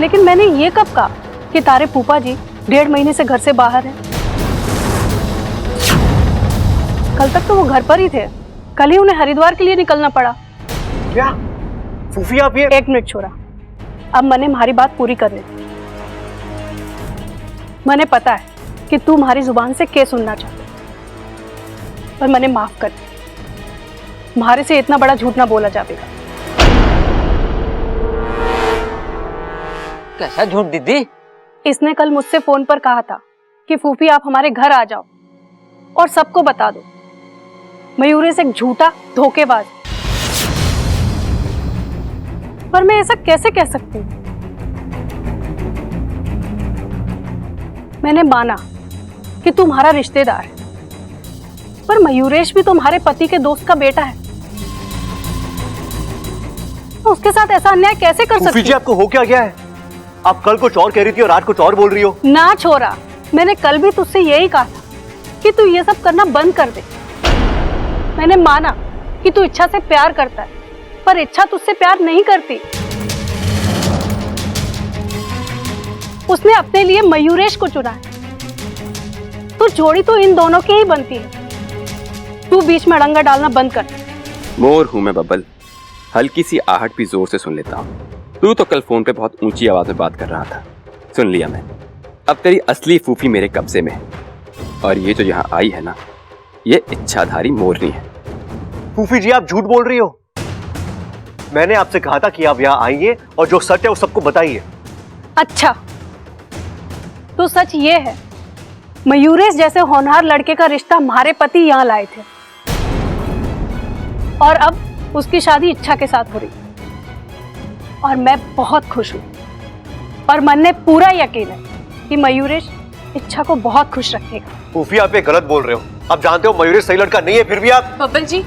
K: लेकिन मैंने ये कब कहा कि तारे फूफा जी 1.5 महीने से घर से बाहर हैं। कल तक तो वो घर पर ही थे, कल ही उन्हें हरिद्वार के लिए निकलना पड़ा।
D: क्या फूफी आप ये?
K: 1 मिनट छोरा, अब मैंने हमारी बात पूरी करने दी। मैंने पता है कि तू हमारी जुबान से क्या सुनना चाहता, पर मैंने माफ कर दी। तुम्हारे से इतना बड़ा झूठ ना बोला जाएगा।
I: कैसा झूठ दीदी?
K: इसने कल मुझसे फोन पर कहा था कि फूफी आप हमारे घर आ जाओ और सबको बता दो मयूरेश एक झूठा धोखेबाज। पर मैं ऐसा कैसे कह सकती हूँ? मैंने माना कि तुम्हारा रिश्तेदार है, पर मयूरेश भी तुम्हारे पति के दोस्त का बेटा है, तो उसके साथ ऐसा अन्याय कैसे कर सकती?
D: जी आपको हो क्या गया है? आप कल कुछ और कह रही थी और आज कुछ और बोल रही हो।
K: ना छोरा, मैंने कल भी तुझसे यही कहा था कि तू ये सब करना बंद कर दे। मैंने माना कि तू इच्छा से प्यार करता है, पर इच्छा तुझसे प्यार नहीं करती। उसने अपने लिए मयूरेश को चुना है, तो जोड़ी तो इन दोनों की ही बनती है। तू बीच में अड़ंगा डालना बंद कर।
C: मोर हूं मैं बब्बल, हल्की सी आहट भी जोर से सुन लेता हूँ। तू तो कल फोन पे बहुत ऊंची आवाज में बात कर रहा था, सुन लिया मैं। अब तेरी असली फूफी मेरे कब्जे में है, और ये जो यहाँ आई है ना, ये इच्छाधारी मोरनी है।
D: फूफी जी आप झूठ बोल रही हो। मैंने आपसे कहा था कि आप यहाँ आइए और जो सच है वो सबको बताइए।
K: अच्छा, तो सच ये है, मयूरेश जैसे होनहार लड़के का रिश्ता हमारे पति यहाँ लाए थे, और अब उसकी शादी इच्छा के साथ हो रही, और मैं बहुत खुश हूँ, और मन में पूरा यकीन है कि मयूरेश इच्छा को बहुत खुश रखेगा।
D: फूफी आप ये गलत बोल रहे हो। आप जानते हो मयूरेश सही लड़का नहीं है, फिर भी आप।
A: बब्बल जी,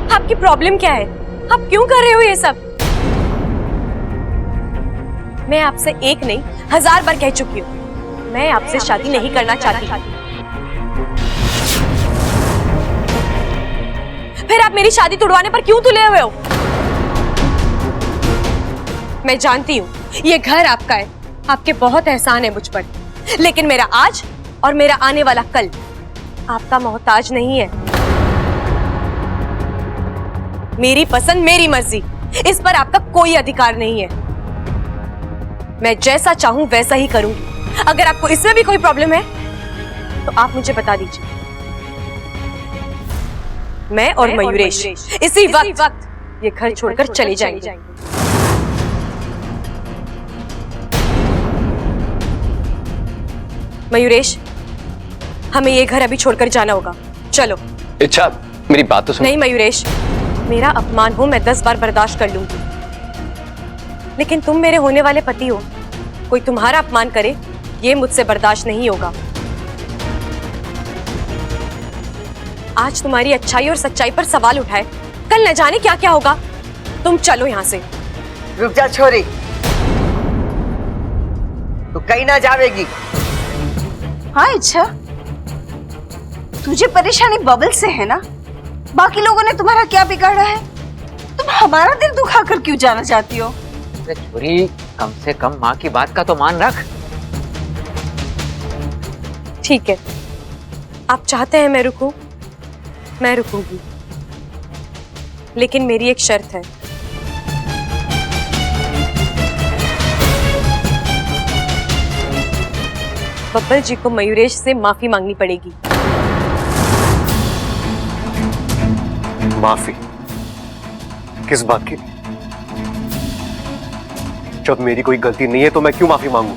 A: आपकी प्रॉब्लम क्या है? आप क्यों कर रहे हो ये सब? मैं आपसे एक नहीं 1000 बार कह चुकी हूँ, मैं आपसे शादी नहीं करना चाहती। फिर आप मेरी शादी तुड़वाने पर क्यों तुले हुए हो? मैं जानती हूँ ये घर आपका है, आपके बहुत एहसान है मुझ पर, लेकिन मेरा आज और मेरा आने वाला कल आपका मोहताज नहीं है। मेरी पसंद, मेरी मर्जी, इस पर आपका कोई अधिकार नहीं है। मैं जैसा चाहूं वैसा ही करूंगी। अगर आपको इसमें भी कोई प्रॉब्लम है तो आप मुझे बता दीजिए। मैं और मयूरेश इसी वक्त ये घर छोड़कर चले जाएंगे। मयूरेश, हमें ये घर अभी छोड़कर जाना होगा, चलो।
C: इच्छा, मेरी बात तो सुन।
A: नहीं मयूरेश, मेरा अपमान हो मैं 10 बार बर्दाश्त कर लूंगी, लेकिन तुम मेरे होने वाले पति हो, कोई तुम्हारा अपमान करे ये मुझसे बर्दाश्त नहीं होगा। आज तुम्हारी अच्छाई और सच्चाई पर सवाल उठाए, कल न जाने क्या क्या होगा। तुम चलो यहाँ से।
J: रुक जा छोरी, तो कहीं ना जावेगी।
H: हाँ इच्छा, तुझे परेशानी बबल से है ना? बाकी लोगों ने तुम्हारा क्या बिगाड़ा है? तुम हमारा दिल दुखा कर क्यों जाना चाहती हो?
I: अरे छोरी, कम से कम माँ की बात का तो मान रख।
A: ठीक है, आप चाहते हैं मैं रुकूं, मैं रुकूंगी, लेकिन मेरी एक शर्त है। बब्बल जी को मयूरेश से माफी मांगनी पड़ेगी।
D: माफी? किस बात की? जब मेरी कोई गलती नहीं है तो मैं क्यों माफी मांगू?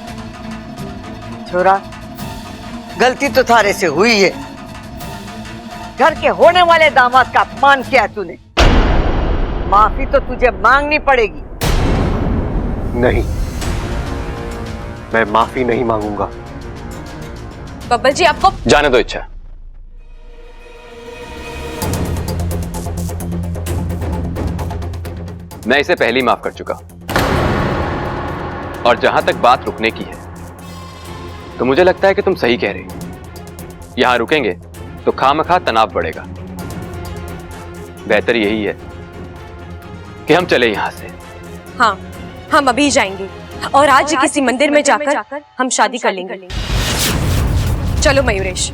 J: छोरा, गलती तो थारे से हुई है। घर के होने वाले दामाद का अपमान किया तूने, माफी तो तुझे मांगनी पड़ेगी।
D: नहीं, मैं माफी नहीं मांगूंगा।
A: बब्बल जी आपको
C: जाने दो इच्छा। मैं इसे पहले ही माफ कर चुका, और जहां तक बात रुकने की है तो मुझे लगता है कि तुम सही कह रहे हो। यहां रुकेंगे तो खामखा तनाव बढ़ेगा। बेहतर यही है कि हम चले यहां से।
A: हाँ, हम अभी जाएंगे और आज ही किसी मंदिर में जाकर हम शादी कर लेंगे। चलो मयूरेश।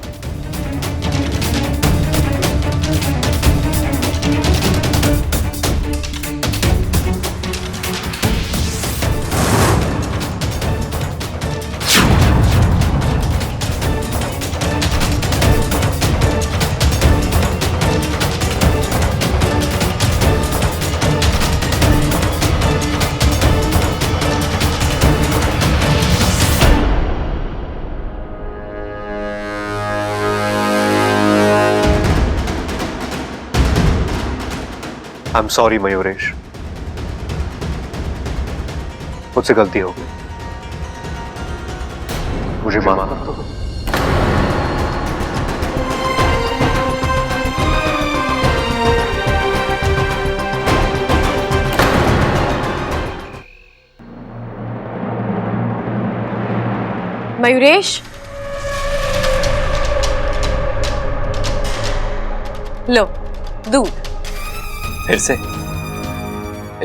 D: I'm sorry मयूरेश, मुझसे गलती हो गई, मुझे माफ कर दो।
A: मयूरेश, लो दूध।
C: फिर से?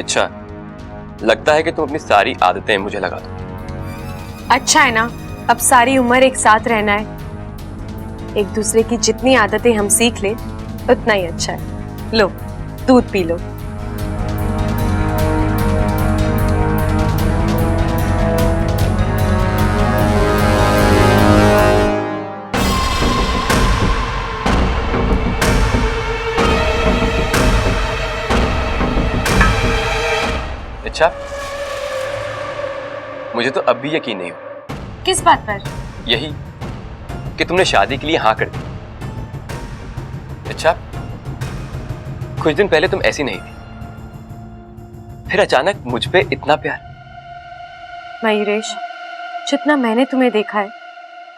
C: अच्छा, लगता है कि तुम अपनी सारी आदतें मुझे लगा दो।
A: अच्छा है ना, अब सारी उम्र एक साथ रहना है। एक दूसरे की जितनी आदतें हम सीख ले उतना ही अच्छा है। लो दूध पी लो।
C: अच्छा, मुझे तो अब भी यकीन नहीं हो।
A: किस बात पर?
C: यही कि तुमने शादी के लिए हाँ कर दी। अच्छा, कुछ दिन पहले तुम ऐसी नहीं थी, फिर अचानक मुझ पे इतना प्यार।
A: मयूरेश, जितना मैंने तुम्हें देखा है,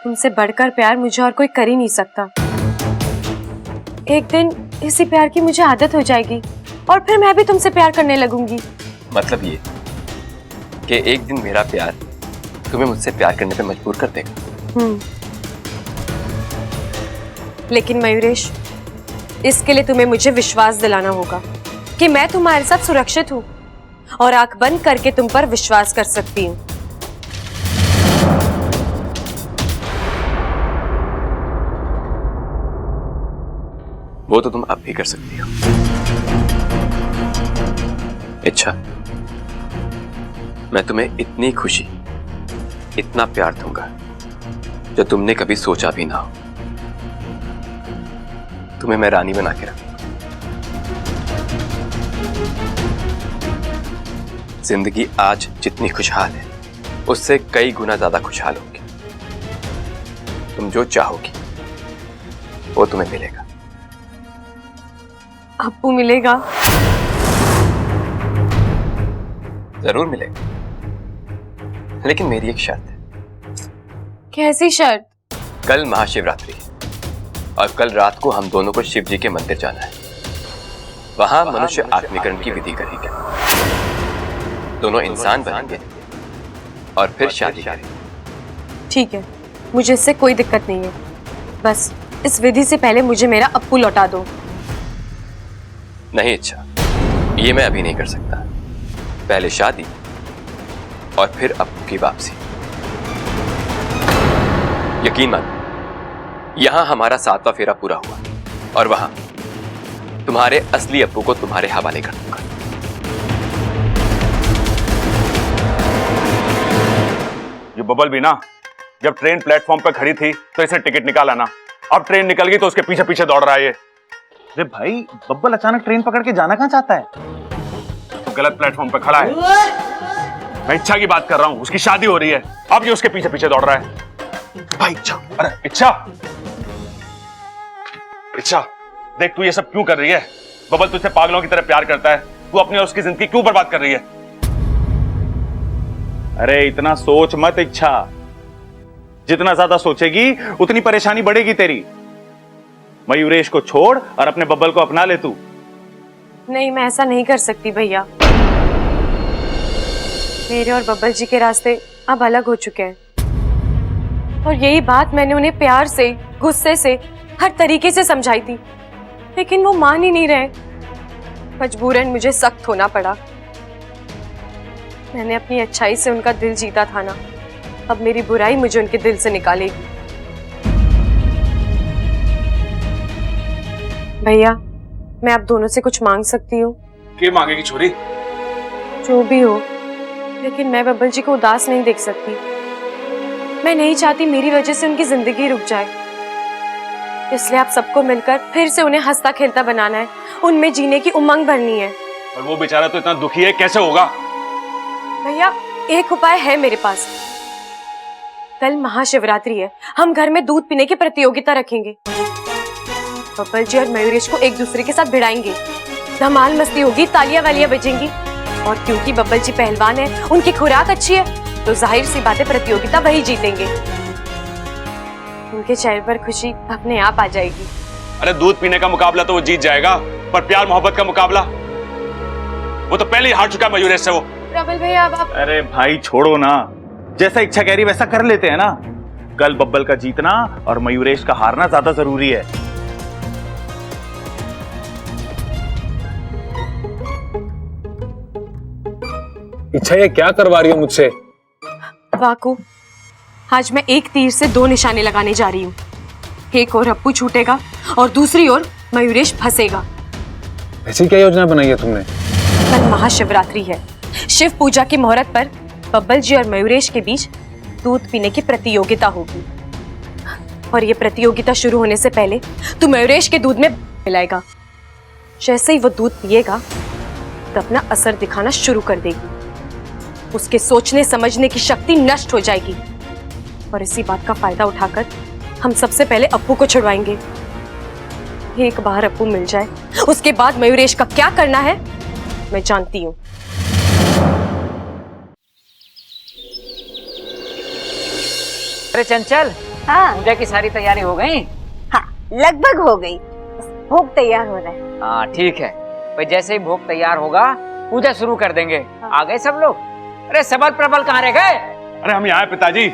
A: तुमसे बढ़कर प्यार मुझे और कोई कर ही नहीं सकता। एक दिन इसी प्यार की मुझे आदत हो जाएगी और फिर मैं भी तुमसे प्यार करने लगूंगी।
C: मतलब ये कि एक दिन मेरा प्यार तुम्हें मुझसे प्यार करने पे मजबूर कर देगा।
A: लेकिन मयूरेश, इसके लिए तुम्हें मुझे विश्वास दिलाना होगा कि मैं तुम्हारे साथ सुरक्षित हूँ और आंख बंद करके तुम पर विश्वास कर सकती हूँ।
C: वो तो तुम अब भी कर सकती हो। अच्छा, मैं तुम्हें इतनी खुशी, इतना प्यार दूंगा जो तुमने कभी सोचा भी ना हो। तुम्हें मैं रानी बना के रखूंगा। जिंदगी आज जितनी खुशहाल है, उससे कई गुना ज्यादा खुशहाल होगी। तुम जो चाहोगी वो तुम्हें मिलेगा।
A: अप्पू मिलेगा?
C: जरूर मिलेगा, लेकिन मेरी एक शर्त है।
A: कैसी शर्त?
C: कल महाशिवरात्रि है और कल रात को हम दोनों को शिव जी के मंदिर जाना है। वहां मनुष्य आत्मीकरण की विधि करेंगे, दोनों इंसान बनेंगे और फिर शादी करेंगे।
A: ठीक है, मुझे इससे कोई दिक्कत नहीं है। बस इस विधि से पहले मुझे मेरा अप्पू लौटा दो।
C: नहीं, अच्छा, ये मैं अभी नहीं कर सकता। पहले शादी और फिर अप्पू की वापसी। यकीन मानो, यहां हमारा 7वां फेरा पूरा हुआ और वहां तुम्हारे असली अप्पू को तुम्हारे हवाले कर दूंगा।
B: ये बबल भी ना, जब ट्रेन प्लेटफॉर्म पर खड़ी थी तो इसे टिकट निकाला ना, अब ट्रेन निकल गई तो उसके पीछे पीछे दौड़ रहा है ये। अरे भाई, बब्बल अचानक ट्रेन पकड़ के जाना कहां चाहता है? तो गलत प्लेटफॉर्म पर खड़ा है। मैं इच्छा की बात कर रहा हूं, उसकी शादी हो रही है, अब ये उसके पीछे पीछे दौड़ रहा है। भाई इच्छा, अरे इच्छा, इच्छा देख तू ये सब क्यों कर रही है? बबल तुझसे पागलों की तरह प्यार करता है, तू अपनी और उसकी जिंदगी क्यों बर्बाद कर रही है? अरे इतना सोच मत इच्छा, जितना ज्यादा सोचेगी उतनी परेशानी बढ़ेगी तेरी। मयूरेश को छोड़ और अपने बब्बल को अपना ले तू।
A: नहीं, मैं ऐसा नहीं कर सकती भैया। मेरे और बब्बल जी के रास्ते अब अलग हो चुके हैं और यही बात मैंने उन्हें प्यार से, गुस्से से, हर तरीके से समझाई थी, लेकिन वो मान ही नहीं रहे। मजबूरन मुझे सख्त होना पड़ा। मैंने अपनी अच्छाई से उनका दिल जीता था ना, अब मेरी बुराई मुझे उनके दिल से निकालेगी। भैया, मैं आप दोनों से कुछ मांग सकती हूँ?
F: क्या मांगेगी छोरी?
A: जो भी हो, लेकिन मैं बब्बल जी को उदास नहीं देख सकती। मैं नहीं चाहती मेरी वजह से उनकी जिंदगी रुक जाए, इसलिए आप सबको मिलकर फिर से उन्हें हंसता खेलता बनाना है, उनमें जीने की उमंग भरनी है।
B: और वो बेचारा तो इतना दुखी है, कैसे होगा?
A: भैया, एक उपाय है मेरे पास। कल महाशिवरात्रि है, हम घर में दूध पीने की प्रतियोगिता रखेंगे। बब्बल जी और मयूरेश को एक दूसरे के साथ भिड़ाएंगे, धमाल मस्ती होगी, तालियां वालियां बजेंगी। और क्योंकि बब्बल जी पहलवान है, उनकी खुराक अच्छी है, तो जाहिर सी बात है प्रतियोगिता वही जीतेंगे। उनके चेहरे पर खुशी अपने आप आ जाएगी।
B: अरे दूध पीने का मुकाबला तो वो जीत जाएगा, पर प्यार मोहब्बत का मुकाबला वो तो पहले ही हार चुका है मयूरेश से वो।
A: प्रबल भैया, अब आप...
B: अरे भाई छोड़ो ना, जैसा इच्छा कह रही वैसा कर लेते हैं ना। कल बब्बल का जीतना और मयूरेश का हारना ज्यादा जरूरी है।
F: इच्छा ये क्या करवा रही हो मुझसे?
A: वाकू, आज मैं एक तीर से दो निशाने लगाने जा रही हूँ। एक ओर अप्पू छूटेगा और दूसरी ओर मयूरेश फंसेगा।
F: ऐसी क्या योजना बनाई है तुमने?
A: कल महाशिवरात्रि है। शिव पूजा की मुहूर्त पर बब्बल जी और मयूरेश के बीच दूध पीने की प्रतियोगिता होगी और ये प्रतियोगिता शुरू होने से पहले तू मयूरेश के दूध में मिलाएगा। जैसे ही वो दूध पिएगा तो अपना असर दिखाना शुरू कर देगी। उसके सोचने समझने की शक्ति नष्ट हो जाएगी और इसी बात का फायदा उठाकर हम सबसे पहले अप्पू को छुड़वाएंगे। एक बार अप्पू मिल जाए उसके बाद मयूरेश का क्या करना है मैं जानती हूँ।
I: अरे चंचल,
J: हाँ
I: पूजा की सारी तैयारी हो गई?
J: हाँ, लगभग हो गई। भोग तैयार हो रहा है।
I: हाँ ठीक है, भाई जैसे ही भोग तैयार होगा पूजा शुरू कर देंगे। आ गए सब लोग? अरे सबल प्रबल कहाँ रह गए?
B: अरे हम यहाँ हैं पिताजी,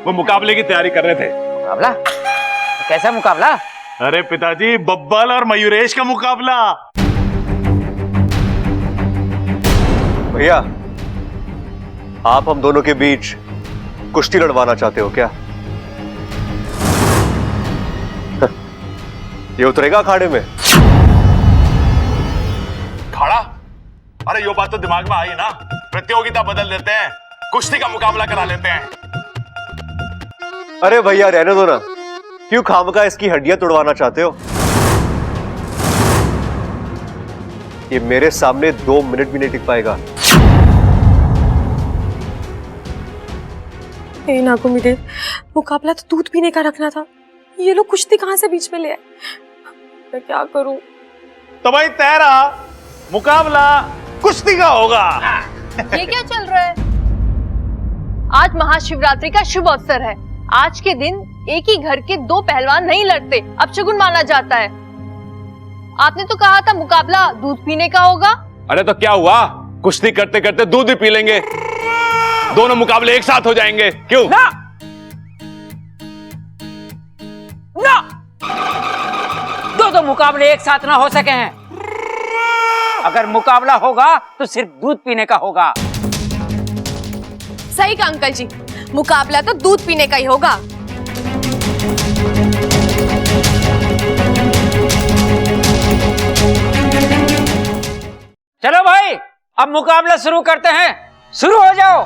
B: वो मुकाबले की तैयारी कर रहे थे।
I: मुकाबला? कैसा मुकाबला?
B: अरे पिताजी, बब्बल और मयूरेश का मुकाबला।
D: भैया, आप हम दोनों के बीच कुश्ती लड़वाना चाहते हो क्या? ये उतरेगा अखाड़े में?
B: खाड़ा? अरे यो बात तो दिमाग में आई ना। प्रतियोगिता बदल देते हैं, कुश्ती का मुकाबला करा लेते हैं।
D: अरे भैया रहने दो ना, क्यों खामखा इसकी हड्डियां तोड़वाना चाहते हो? ये मेरे सामने 2 मिनट भी नहीं टिक पाएगा।
A: नागुमिदेव, मुकाबला तो दूध पीने का रखना था। ये लोग कुश्ती कहां से बीच में ले आए? मैं क्या करूं?
B: तो भाई तेरा मुकाबला कुश्ती का होगा।
L: ये क्या चल रहा है? आज महाशिवरात्रि का शुभ अवसर है। आज के दिन एक ही घर के 2 पहलवान नहीं लड़ते, अपशगुन माना जाता है। आपने तो कहा था मुकाबला दूध पीने का होगा।
B: अरे तो क्या हुआ, कुश्ती करते करते दूध भी पी लेंगे। दोनों मुकाबले एक साथ हो जाएंगे। क्यों?
I: ना ना, दो मुकाबले एक साथ ना हो सके हैं। अगर मुकाबला होगा तो सिर्फ दूध पीने का होगा।
A: सही कहा अंकल जी, मुकाबला तो दूध पीने का ही होगा।
I: चलो भाई, अब मुकाबला शुरू करते हैं। शुरू हो जाओ।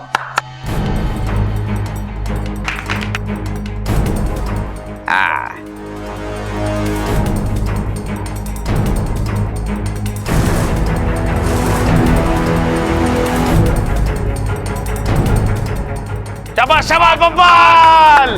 B: शाबाश शाबाश बब्बल।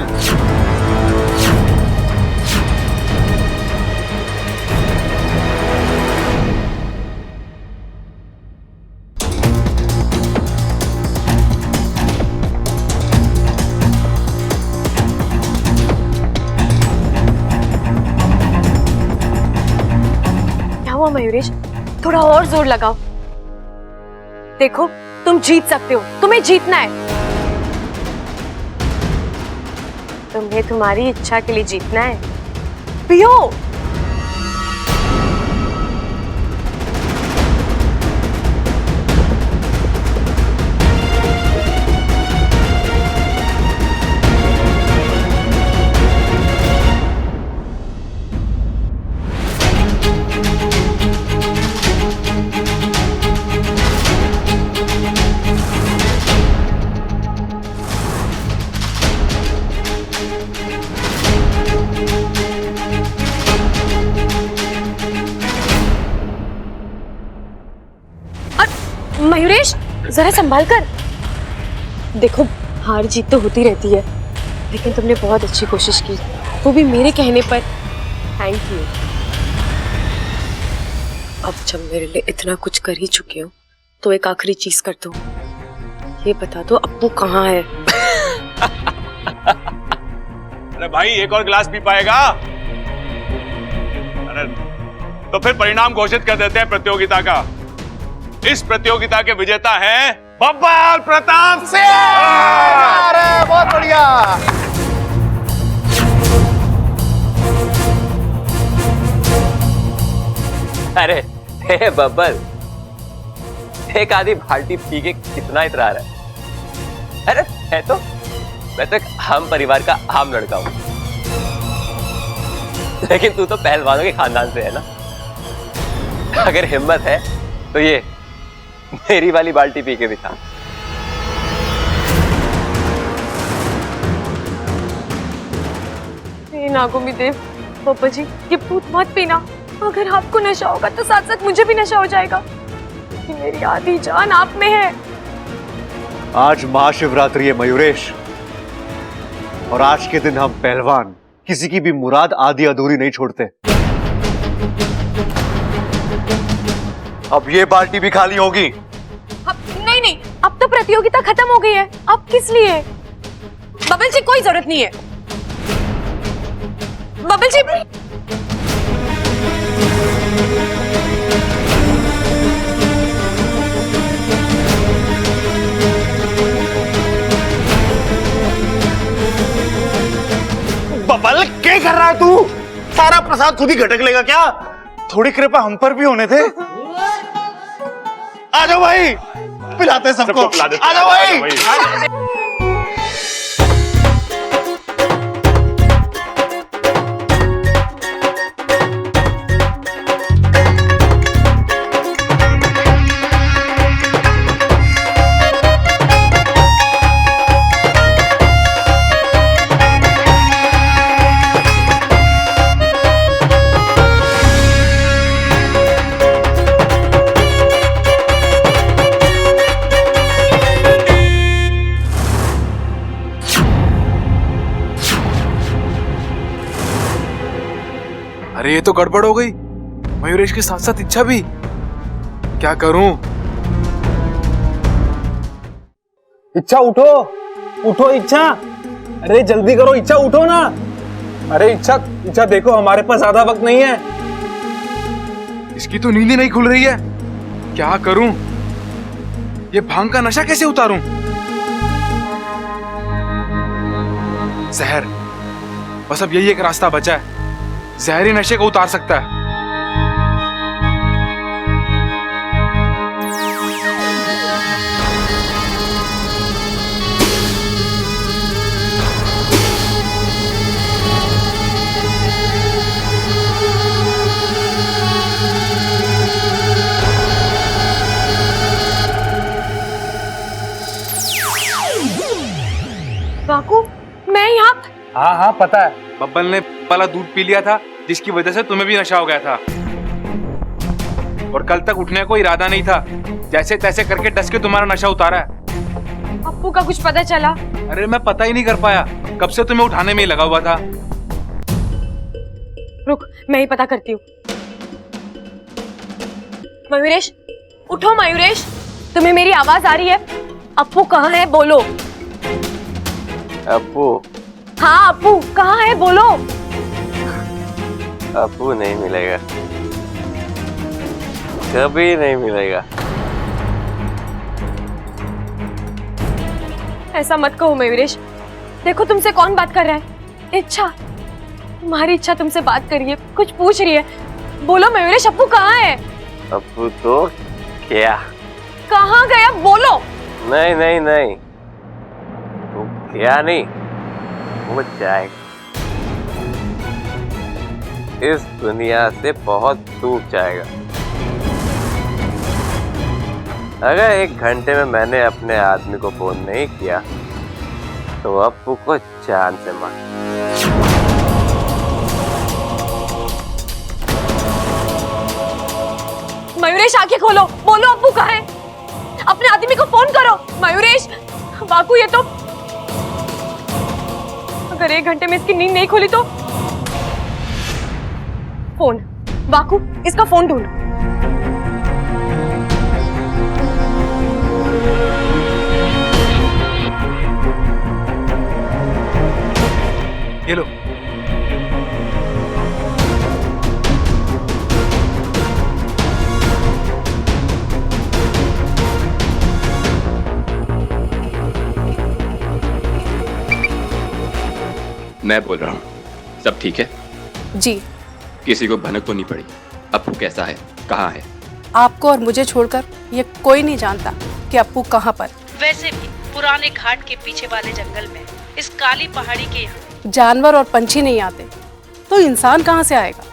A: क्या हुआ मयूरेश? थोड़ा और जोर लगाओ। देखो, तुम जीत सकते हो, तुम्हें जीतना है। तुम्हें तुम्हारी इच्छा के लिए जीतना है। पियो। मयूरेश, जरा संभाल कर। देखो, हार जीत तो होती रहती है, लेकिन तुमने बहुत अच्छी कोशिश की, वो भी मेरे कहने पर। Thank you. अब जब मेरे लिए इतना कुछ कर ही चुके हो तो एक आखिरी चीज कर दो। ये बता दो अप्पू कहाँ है?
B: अरे भाई, एक और गिलास पी पाएगा? अरे तो फिर परिणाम घोषित कर देते हैं प्रतियोगिता का। इस प्रतियोगिता के विजेता हैं बब्बल प्रताप सिंह।
D: अरे बहुत बढ़िया।
C: अरे हे बब्बर, एक आधी बाल्टी पी के कितना इतरा रहा है? अरे मैं तो एक हम परिवार का आम लड़का हूं, लेकिन तू तो पहलवानों के खानदान से है ना। अगर हिम्मत है तो ये मेरी वाली बाल्टी पी के दिखा।
A: नागोमी देव, पापा जी ये भूत मत पीना। अगर आपको नशा होगा तो साथ साथ मुझे भी नशा हो जाएगा। मेरी आधी जान आप में है।
D: आज महाशिवरात्रि है मयूरेश, और आज के दिन हम पहलवान किसी की भी मुराद आधी अधूरी नहीं छोड़ते। अब ये बाल्टी भी खाली होगी।
A: नहीं नहीं, अब तो प्रतियोगिता खत्म हो गई है, अब किस लिए? बबल जी कोई जरूरत नहीं है। बबल जी
B: बबल क्या कर रहा है तू? सारा प्रसाद खुद ही घटक लेगा क्या? थोड़ी कृपा हम पर भी होने थे। आ जाओ भाई, पिलाते सबको। आ जाओ भाई।
F: अरे ये तो गड़बड़ हो गई, मयूरेश के साथ साथ इच्छा भी। क्या करूं? इच्छा उठो, उठो इच्छा। अरे जल्दी करो इच्छा, उठो ना। अरे इच्छा देखो, हमारे पास ज्यादा वक्त नहीं है। इसकी तो नींद ही नहीं खुल रही है। क्या करूं? ये भांग का नशा कैसे उतारूं? जहर, बस अब यही एक रास्ता बचा है। जहरी नशे को उतार सकता है।
A: बाकू, मैं यहाँ।
F: हाँ हाँ पता है, बब्बल ने वाला दूध पी लिया था, जिसकी वजह से तुम्हें भी नशा हो गया था। और कल तक उठने को इरादा नहीं था। जैसे तैसे करके डस के तुम्हारा नशा उतारा है।
A: अप्पू का कुछ पता चला?
F: अरे मैं पता ही नहीं कर पाया, कब से तुम्हें उठाने में ही लगा हुआ था।
A: रुक, मैं ही पता करती हूँ। मयूरेश, उठो मयूरेश, तुम्हें मेरी आवाज आ रही है? अप्पू कहाँ है, बोलो।
C: अप्पू?
A: हाँ अप्पू कहाँ है, बोलो।
C: अप्पू नहीं मिलेगा, कभी नहीं मिलेगा।
A: ऐसा मत कहो मयूरेश, देखो तुमसे कौन बात कर रहा है। इच्छा, तुम्हारी इच्छा तुमसे बात कर रही है, कुछ पूछ रही है। बोलो मयूरेश, अप्पू कहाँ है?
C: अप्पू तो क्या?
A: कहाँ गया, बोलो।
C: नहीं नहीं नहीं, वो क्या नहीं, वो जाएगा। इस दुनिया से बहुत दूर जाएगा। अगर 1 घंटे में मैंने अपने आदमी को फोन नहीं किया तो अप्पू को जान से मार।
A: मयूरेश आंखें खोलो, बोलो अप्पू कहाँ है? अपने आदमी को फोन करो मयूरेश। बाकू ये तो, अगर 1 घंटे में इसकी नींद नहीं खुली तो फोन। बाकू इसका फोन ढूंढ।
F: ये लो।
C: मैं बोल रहा हूँ, सब ठीक है?
A: जी।
C: किसी को भनक तो नहीं पड़ी? अप्पू कैसा है? कहाँ है?
K: आपको और मुझे छोड़कर ये कोई नहीं जानता कि अप्पू कहाँ पर।
M: वैसे भी पुराने घाट के पीछे वाले जंगल में, इस काली पहाड़ी के यहाँ
K: जानवर और पंछी नहीं आते तो इंसान कहाँ से आएगा?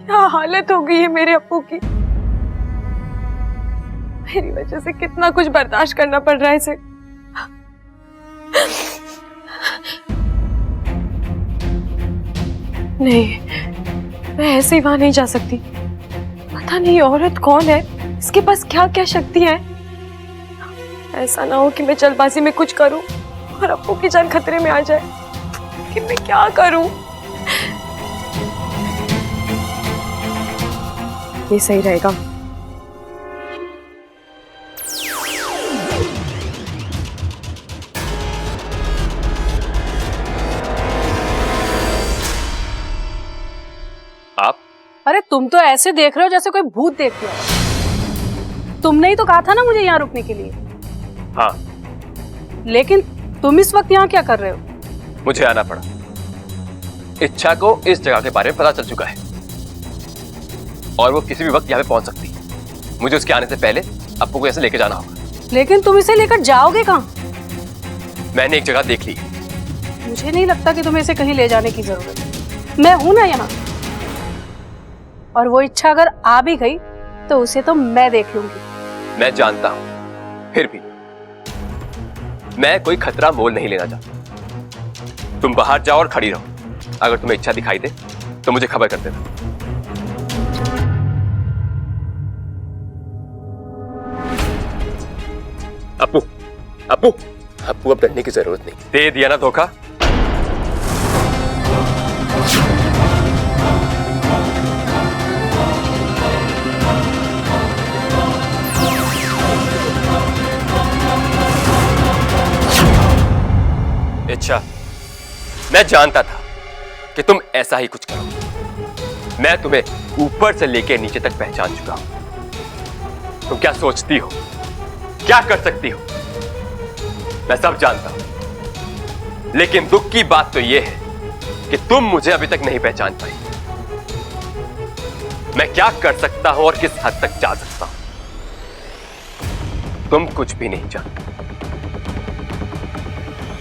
A: क्या हालत हो गई है मेरे अप्पू की। मेरी वजह से कितना कुछ बर्दाश्त करना पड़ रहा है इसे। नहीं, मैं ऐसे ही वहां नहीं जा सकती। पता नहीं औरत कौन है, इसके पास क्या क्या शक्तियां हैं। ऐसा ना हो कि मैं जल्दबाजी में कुछ करूं और अप्पू की जान खतरे में आ जाए। कि मैं क्या करूं? ये सही रहेगा।
C: आप?
K: अरे तुम तो ऐसे देख रहे हो जैसे कोई भूत देख रहा हो। तुमने ही तो कहा था ना मुझे यहाँ रुकने के लिए।
C: हाँ।
K: लेकिन तुम इस वक्त यहाँ क्या कर रहे हो?
C: मुझे आना पड़ा। इच्छा को इस जगह के बारे में पता चल चुका है और वो किसी भी वक्त यहाँ पे पहुंच सकती है। मुझे उसके आने से पहले अप्पू को ऐसे लेके जाना होगा।
K: लेकिन तुम इसे लेकर जाओगे कहाँ?
C: मैंने एक जगह देख ली।
K: मुझे नहीं लगता कि तुम्हें इसे कहीं ले जाने की जरूरत है। मैं हूं ना यहाँ, और वो इच्छा अगर आ भी गई तो उसे तो मैं देख लूंगी।
C: मैं जानता हूं, फिर भी मैं कोई खतरा मोल नहीं लेना चाहता। तुम बाहर जाओ और खड़ी रहो। अगर तुम्हें इच्छा दिखाई दे तो मुझे खबर कर देना। अप्पू, अप्पू, अप्पू अब डरने की जरूरत नहीं। दे दिया ना धोखा। इच्छा, मैं जानता था कि तुम ऐसा ही कुछ करोगे। मैं तुम्हें ऊपर से लेकर नीचे तक पहचान चुका हूं। तुम क्या सोचती हो, क्या कर सकती हो, मैं सब जानता हूं। लेकिन दुख की बात तो यह है कि तुम मुझे अभी तक नहीं पहचान पाई। मैं क्या कर सकता हूं और किस हद तक जा सकता हूं, तुम कुछ भी नहीं जानते।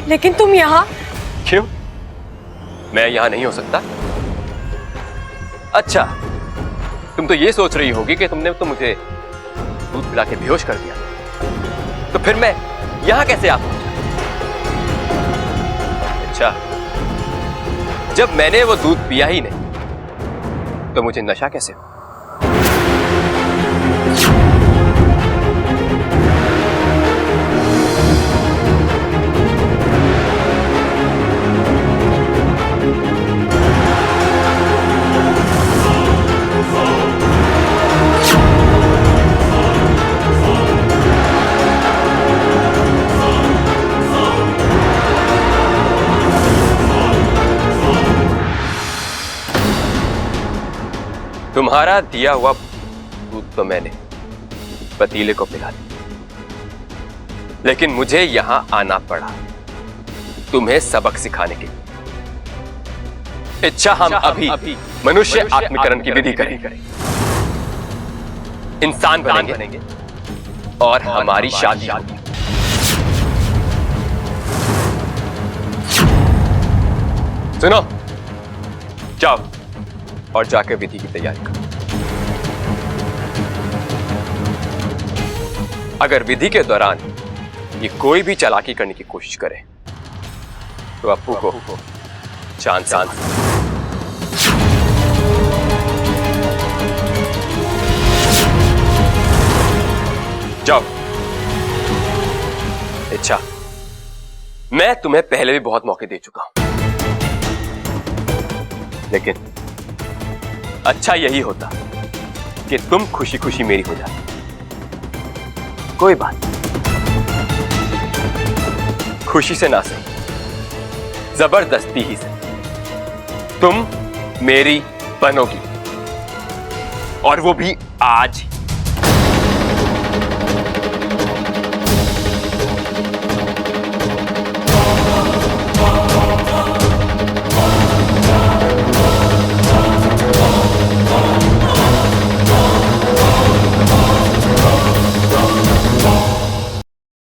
A: लेकिन तुम यहाँ
C: क्यों? मैं यहां नहीं हो सकता? अच्छा, तुम तो ये सोच रही होगी कि तुमने तो मुझे दूध पिला के बेहोश कर दिया, तो फिर मैं यहां कैसे आ पहुंचा? अच्छा, जब मैंने वो दूध पिया ही नहीं तो मुझे नशा कैसे हो? तुम्हारा दिया हुआ दूध तो मैंने पतीले को पिला दिया, लेकिन मुझे यहां आना पड़ा तुम्हें सबक सिखाने के लिए। इच्छा, हम अभी मनुष्य आत्मीकरण की विधि करेंगे, इंसान बनेंगे और हमारी शादी होगी। सुनो, जाओ और जाकर विधि की तैयारी करो। अगर विधि के दौरान ये कोई भी चालाकी करने की कोशिश करे तो अप्पू को जान से इच्छा, मैं तुम्हें पहले भी बहुत मौके दे चुका हूं, लेकिन अच्छा यही होता कि तुम खुशी खुशी मेरी हो जाती। कोई बात नहीं, खुशी से ना सही, जबरदस्ती ही से तुम मेरी बनोगी, और वो भी आज ही।